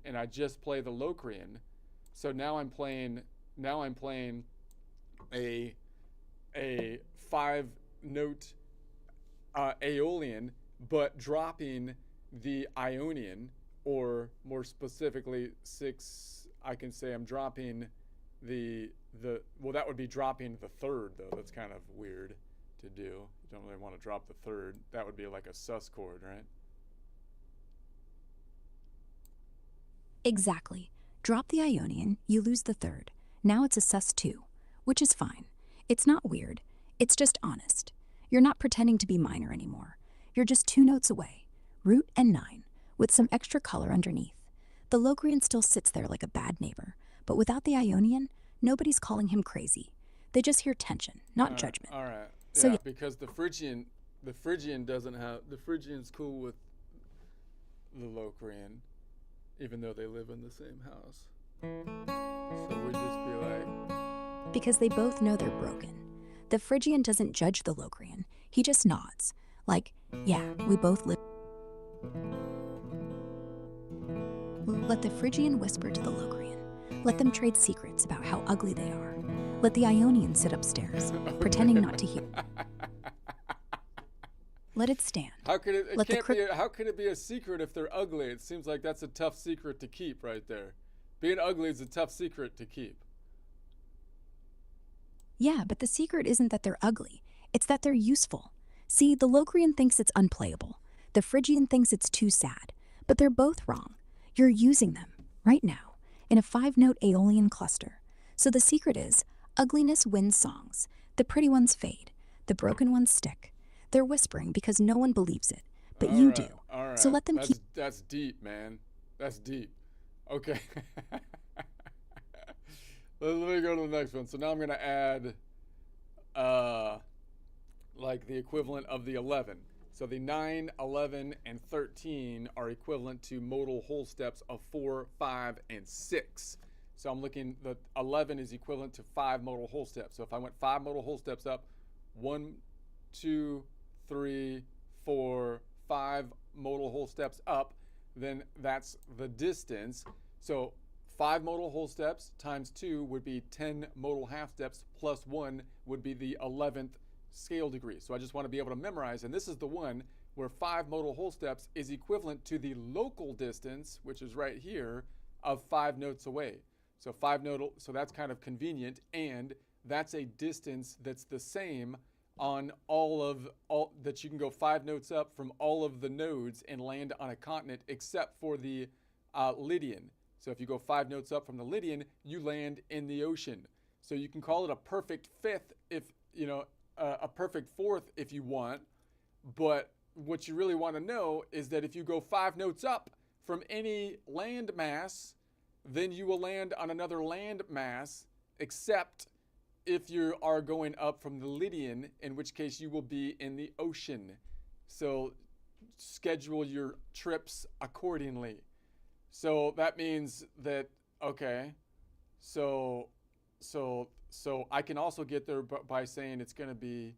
and I just play the Locrian, so now I'm playing a 5-note Aeolian, but dropping the Ionian, or more specifically 6. I can say I'm dropping well, that would be dropping the 3rd, though. That's kind of weird to do. You don't really want to drop the 3rd. That would be like a sus chord, right?
Exactly. Drop the Ionian, you lose the 3rd. Now it's a sus2, which is fine. It's not weird. It's just honest. You're not pretending to be minor anymore. You're just 2 notes away, root and 9, with some extra color underneath. The Locrian still sits there like a bad neighbor, but without the Ionian, nobody's calling him crazy. They just hear tension, not judgment.
All right.
So
yeah, because the Phrygian The Phrygian doesn't have. The Phrygian's cool with the Locrian, even though they live in the same house. So we just be like,
Because they both know they're broken. The Phrygian doesn't judge the Locrian, he just nods. Like, yeah, we both live. Let the Phrygian whisper to the Locrian. Let them trade secrets about how ugly they are. Let the Ionian sit upstairs, pretending not to hear. Let it stand.
how could it? It
Let the
can't be. How could it be a secret if they're ugly? It seems like that's a tough secret to keep, right there. Being ugly is a tough secret to keep.
Yeah, but the secret isn't that they're ugly. It's that they're useful. See, the Locrian thinks it's unplayable. The Phrygian thinks it's too sad. But they're both wrong. You're using them, right now, in a 5-note Aeolian cluster. So the secret is, ugliness wins songs. The pretty ones fade. The broken ones stick. They're whispering because no one believes it. But you do.
All right.
So let them keep...
That's deep, man. That's deep. Okay. Let me go to the next one. So now I'm going to add like the equivalent of the 11. So the 9, 11, and 13 are equivalent to modal whole steps of 4, 5, and 6. So I'm looking, the 11 is equivalent to 5 modal whole steps. So if I went 5 modal whole steps up, 1, 2, 3, 4, 5 modal whole steps up, then that's the distance. So 5 modal whole steps times 2 would be 10 modal half steps, plus 1 would be the 11th scale degree. So I just want to be able to memorize, and this is the one where 5 modal whole steps is equivalent to the local distance, which is right here, of 5 notes away. So 5 nodal, so that's kind of convenient, and that's a distance that's the same on all that you can go 5 notes up from all of the nodes and land on a continent except for the Lydian. So if you go 5 notes up from the Lydian, you land in the ocean. So you can call it a perfect fifth if, you know, a perfect fourth if you want. But what you really want to know is that if you go 5 notes up from any land mass, then you will land on another land mass, except if you are going up from the Lydian, in which case you will be in the ocean. So schedule your trips accordingly. So that means that, okay, so I can also get there by saying it's going to be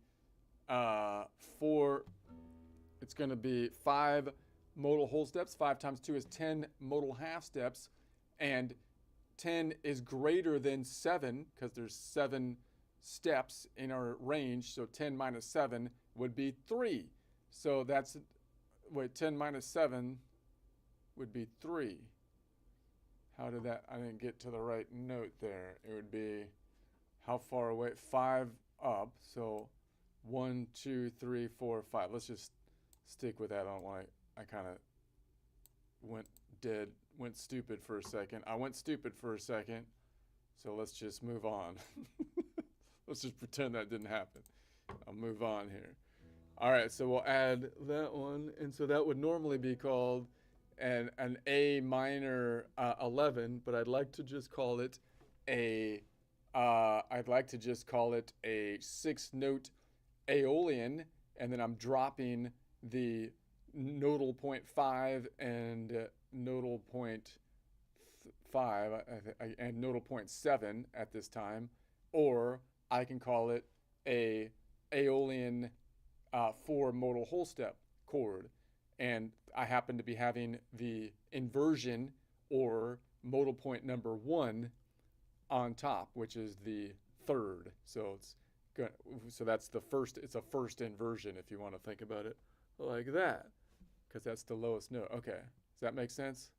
it's going to be 5 modal whole steps. 5 times 2 is 10 modal half steps, and 10 is greater than 7 because there's 7 steps in our range. So 10 minus 7 would be 3. So that's, 10 minus 7 would be 3. How did that, I didn't get to the right note there. It would be how far away? 5 up. So 1, 2, 3, 4, 5. Let's just stick with that. I don't want, I kind of went stupid for a second. I went stupid for a second. So let's just move on. Let's just pretend that didn't happen. I'll move on here. All right, so we'll add that one. And so that would normally be called an A minor 11, but I'd like to just call it a 6-note Aeolian, and then I'm dropping the nodal point 5 and nodal point 5 and nodal point 7 at this time, or I can call it a Aeolian 4 modal whole step chord, and I happen to be having the inversion or modal point number 1 on top, which is the third. So it's good. So that's the first. It's a first inversion if you want to think about it like that, because that's the lowest note. Okay, does that make sense?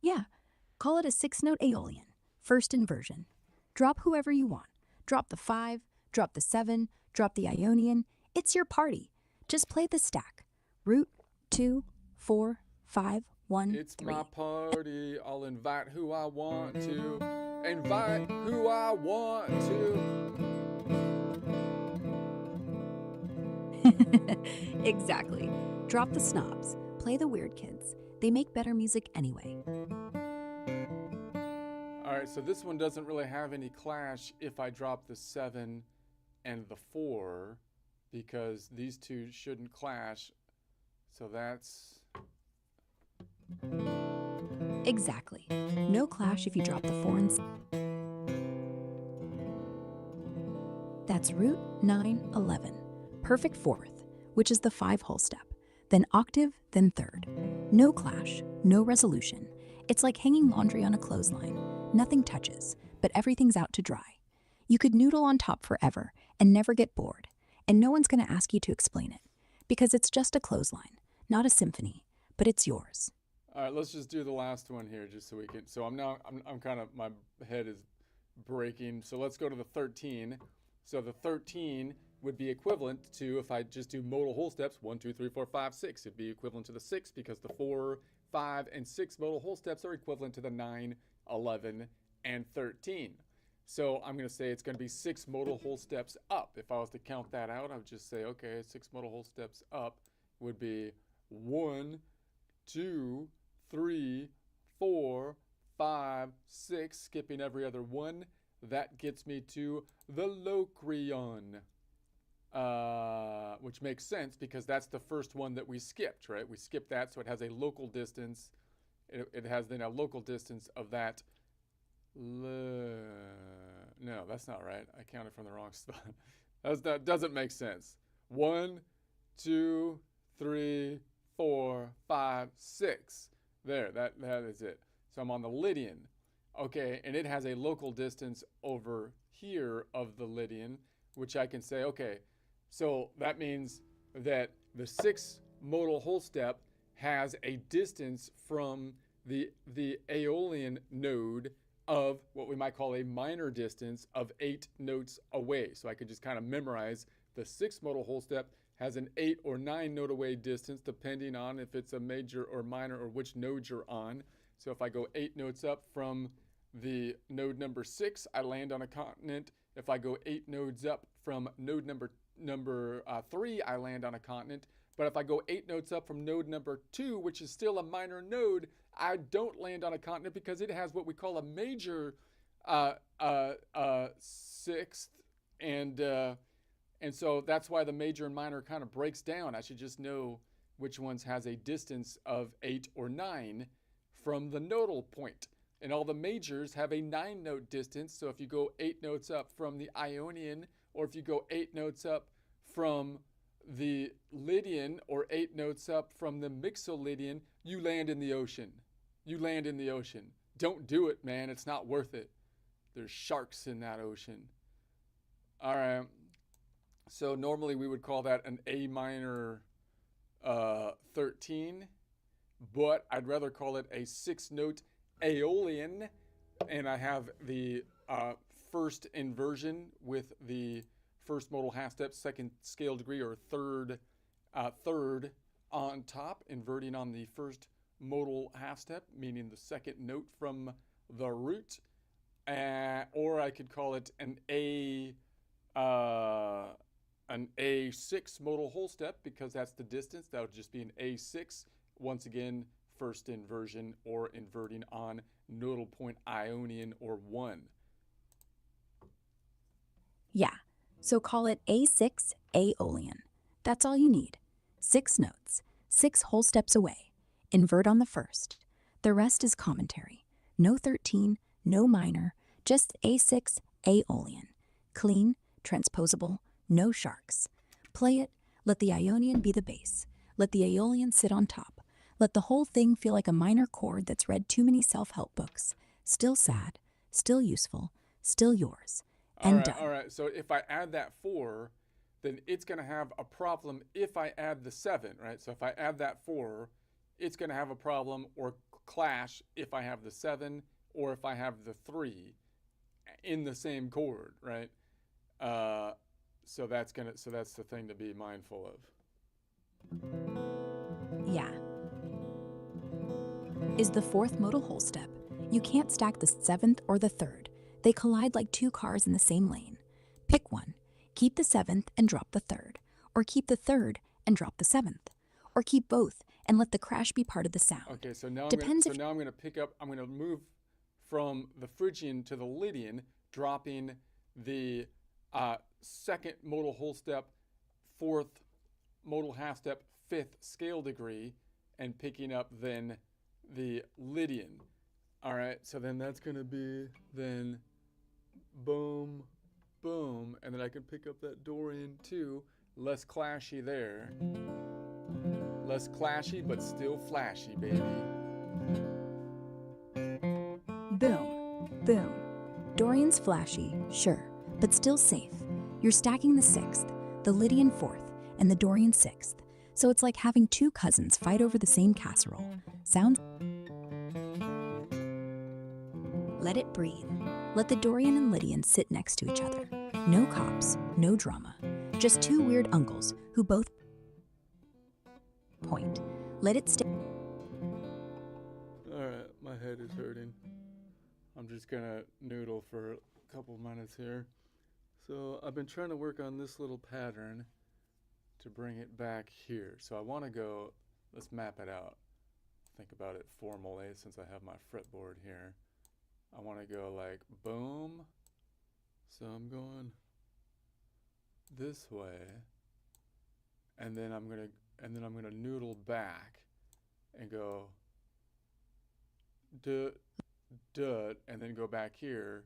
Yeah, call it a 6-note Aeolian, first inversion. Drop whoever you want. Drop the 5, drop the 7, drop the Ionian. It's your party. Just play the stack. Root, 2, 4, 5, 1,
It's
3.
my party. I'll invite who I want to. Invite who I want to.
Exactly. Drop the snobs. Play the weird kids. They make better music anyway.
All right, so this one doesn't really have any clash if I drop the 7 and the 4 because these two shouldn't clash. So that's
Exactly. No clash if you drop the 4 and That's root 9, 11. Perfect fourth, which is the 5-hole step. Then octave, then third. No clash, no resolution. It's like hanging laundry on a clothesline. Nothing touches, but everything's out to dry. You could noodle on top forever and never get bored. And no one's going to ask you to explain it. Because it's just a clothesline, not a symphony, but it's yours.
all right. Let's just do the last one here, just so we can. So I'm kind of, my head is breaking. So let's go to the 13. So the 13 would be equivalent to, if I just do modal whole steps, 1, 2, 3, 4, 5, 6. It'd be equivalent to the 6 because the 4, 5, and 6 modal whole steps are equivalent to the 9, 11, and 13. So I'm going to say it's going to be 6 modal whole steps up. If I was to count that out, I would just say, okay, 6 modal whole steps up would be 1, 2, 3, 4, 5, 6, skipping every other one. That gets me to the Locrian, which makes sense because that's the first one that we skipped, right? We skipped that, so it has a local distance. It has then a local distance of that. No, that's not right. I counted from the wrong spot. That doesn't make sense. 1, 2, 3, 4, 5, 6. There, that is it. So I'm on the Lydian. Okay, and it has a local distance over here of the Lydian, which I can say, okay, so that means that the 6 modal whole step has a distance from the Aeolian node of what we might call a minor distance of 8 notes away. So I could just kind of memorize the 6 modal whole step has an 8 or 9 note away distance depending on if it's a major or minor or which node you're on. So if I go 8 notes up from the node number 6, I land on a continent. If I go 8 nodes up from node number 3, I land on a continent. But if I go 8 notes up from node number 2, which is still a minor node, I don't land on a continent because it has what we call a major 6th, and so that's why the major and minor kind of breaks down. I should just know which ones has a distance of 8 or 9 from the nodal point. And all the majors have a 9-note distance. So if you go 8 notes up from the Ionian, or if you go 8 notes up from the Lydian, or 8 notes up from the Mixolydian, you land in the ocean. You land in the ocean. Don't do it, man. It's not worth it. There's sharks in that ocean. All right. So normally we would call that an A minor 13, but I'd rather call it a 6-note Aeolian, and I have the first inversion with the first modal half step, second scale degree, or third on top, inverting on the first modal half step, meaning the second note from the root, or I could call it an A6 modal whole step because that's the distance. That would just be an A6. Once again, first inversion or inverting on nodal point Ionian or 1.
Yeah, so call it A6 Aeolian. That's all you need. 6 notes, 6 whole steps away. Invert on the first. The rest is commentary. No 13, no minor, just A6 Aeolian. Clean, transposable, no sharks. Play it, let the Ionian be the bass. Let the Aeolian sit on top. Let the whole thing feel like a minor chord that's read too many self-help books. Still sad, still useful, still yours. And done.
All right. So if I add that 4, then it's going to have a problem if I add the 7, right? So if I add that 4, it's going to have a problem or clash if I have the 7 or if I have the 3 in the same chord, right? So that's the thing to be mindful of.
Yeah. Is the 4th modal whole step. You can't stack the 7th or the 3rd. They collide like 2 cars in the same lane. Pick one. Keep the 7th and drop the 3rd. Or keep the 3rd and drop the 7th. Or keep both and let the crash be part of the sound.
Okay, so now I'm going to move from the Phrygian to the Lydian, dropping the second modal whole step, fourth modal half step, fifth scale degree, and picking up then the Lydian. All right, so then that's gonna be then boom, boom, and then I can pick up that Dorian too. Less clashy there. Less clashy, but still flashy, baby.
Boom, boom. Dorian's flashy, sure, but still safe. You're stacking the 6th, the Lydian 4th, and the Dorian 6th. So it's like having two cousins fight over the same casserole. Sounds. Let it breathe. Let the Dorian and Lydian sit next to each other. No cops, no drama. Just two weird uncles who both point. Let it stay.
Alright, my head is hurting. I'm just gonna noodle for a couple minutes here. So I've been trying to work on this little pattern to bring it back here. So I want to go, let's map it out. Think about it formally since I have my fretboard here. I want to go like boom. So I'm going this way, and then I'm gonna noodle back and go duh, duh, and then go back here,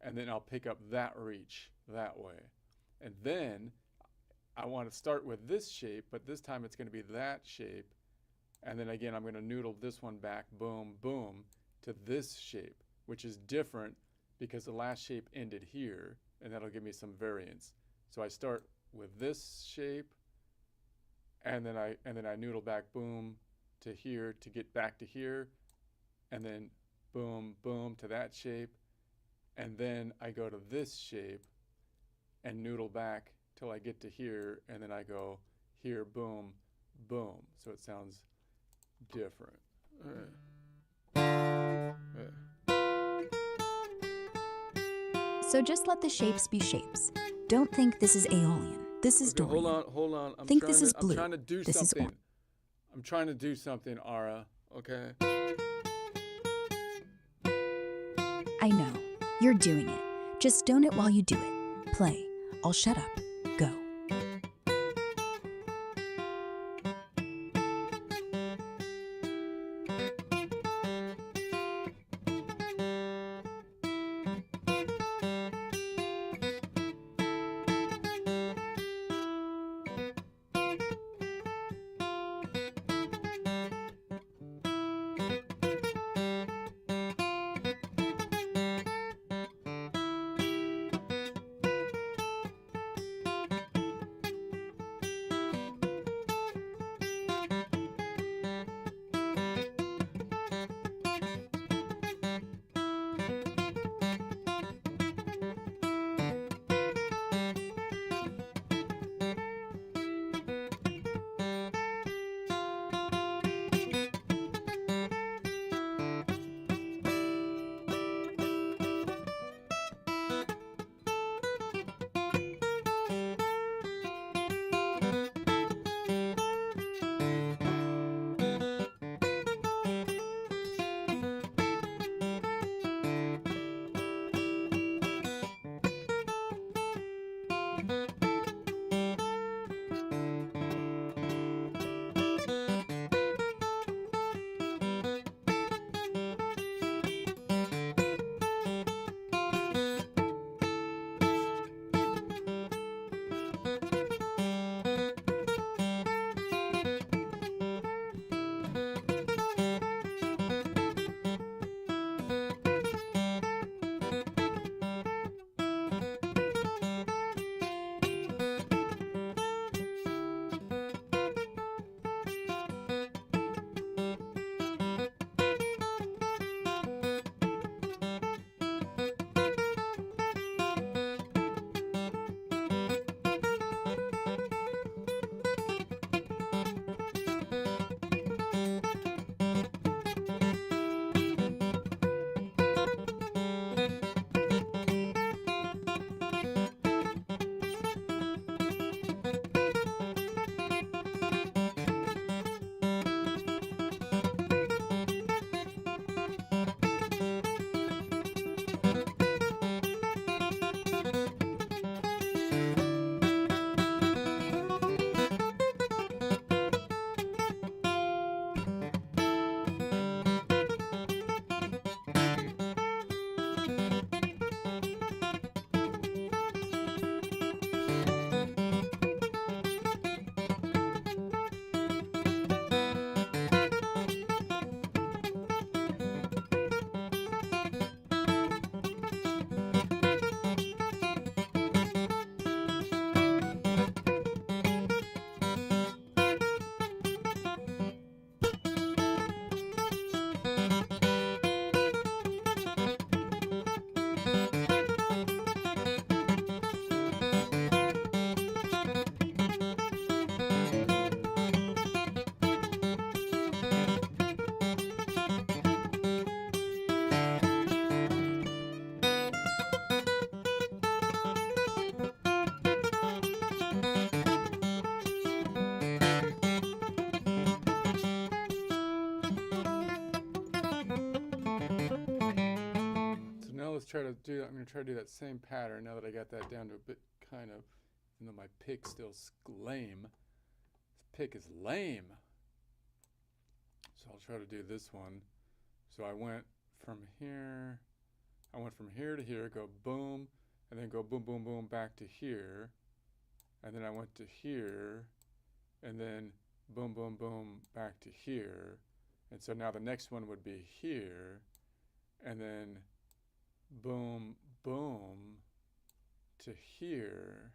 and then I'll pick up that reach that way. And then I want to start with this shape, but this time it's going to be that shape. And then again, I'm going to noodle this one back, boom, boom, to this shape, which is different because the last shape ended here, and that'll give me some variance. So I start with this shape, and then I noodle back, boom, to here to get back to here, and then boom, boom to that shape, and then I go to this shape and noodle back till I get to here, and then I go here, boom, boom. So it sounds different. All right.
So just let the shapes be shapes. Don't think this is Aeolian. This is
Okay,
Dorian.
hold on.
Think this is blue.
I'm trying to do
This is
something. I'm trying to do something, Ara. Okay.
I know. You're doing it. Just don't it while you do it. Play. I'll shut up. Go.
let's try to do that. I'm going to try to do that same pattern now that I got that down to a bit kind of, even though my pick's still lame. This pick is lame. So I'll try to do this one. So I went from here to here, go boom, and then go boom, boom, boom, back to here. And then I went to here, and then boom, boom, boom, back to here. And so now the next one would be here, and then boom, boom, to here.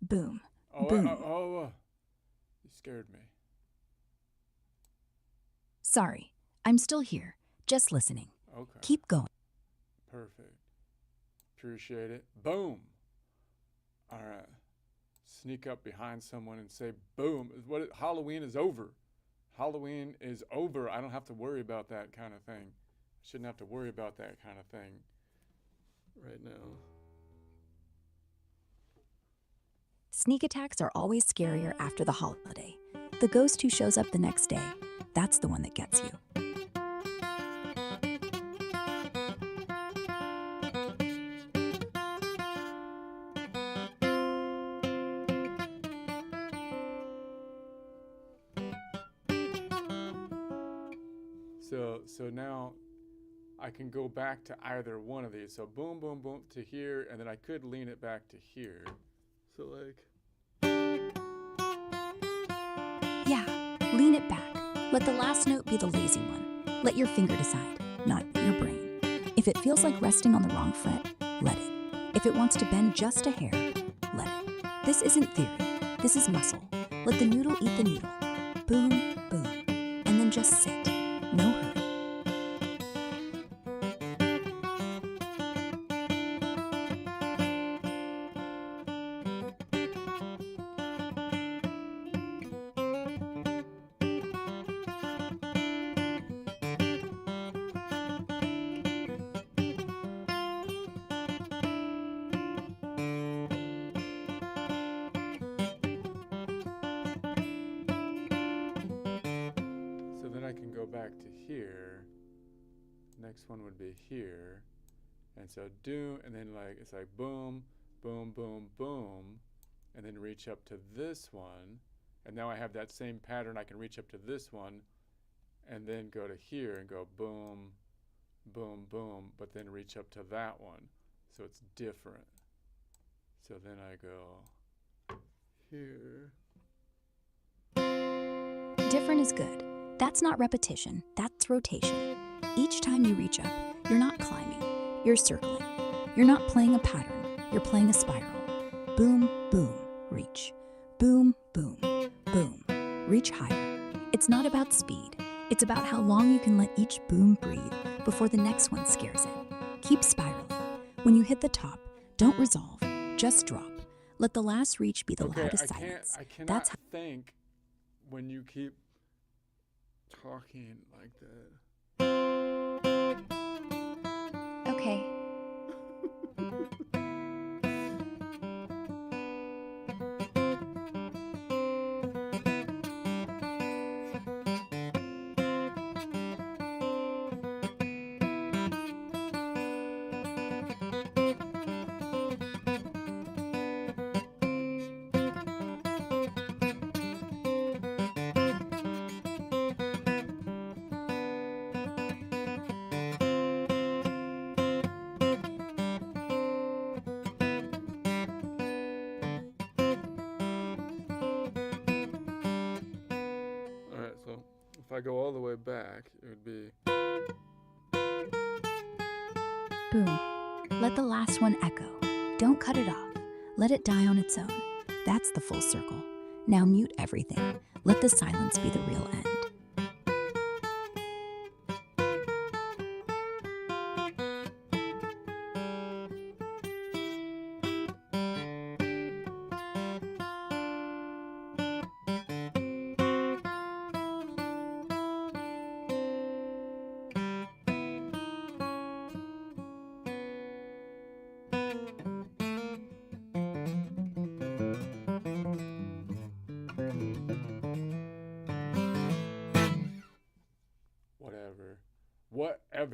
Boom.
Oh,
Boom.
You scared me.
Sorry, I'm still here, just listening.
Okay.
Keep going.
Perfect. Appreciate it. Boom. All right. Sneak up behind someone and say boom. Halloween is over. Halloween is over. I don't have to worry about that kind of thing. I shouldn't have to worry about that kind of thing right now.
Sneak attacks are always scarier after the holiday. The ghost who shows up the next day, that's the one that gets you.
So now I can go back to either one of these. So boom, boom, boom to here, and then I could lean it back to here. So like,
Yeah, lean it back. Let the last note be the lazy one. Let your finger decide, not your brain. If it feels like resting on the wrong fret, let it. If it wants to bend just a hair, let it. This isn't theory, this is muscle. Let the noodle eat the noodle. Boom, boom. And then just sit. No hurry.
so then I can go back to here. Next one would be here. And so do, and then like, it's like boom, boom, boom, boom. And then reach up to this one. And now I have that same pattern. I can reach up to this one and then go to here and go boom, boom, boom, but then reach up to that one. So it's different. So then I go here.
Different is good. That's not repetition, that's rotation. Each time you reach up, you're not climbing, you're circling. You're not playing a pattern, you're playing a spiral. Boom, boom, reach. Boom, boom, boom, reach higher. It's not about speed, it's about how long you can let each boom breathe before the next one scares it. Keep spiraling. When you hit the top, don't resolve, just drop. Let the last reach be the loudest silence.
I cannot
That's how
think when you keep talking like that.
Okay.
Alright, so if I go all the way back, it would be.
Boom. Let the last one echo. Don't cut it off. Let it die on its own. That's the full circle. Now mute everything. Let the silence be the real end.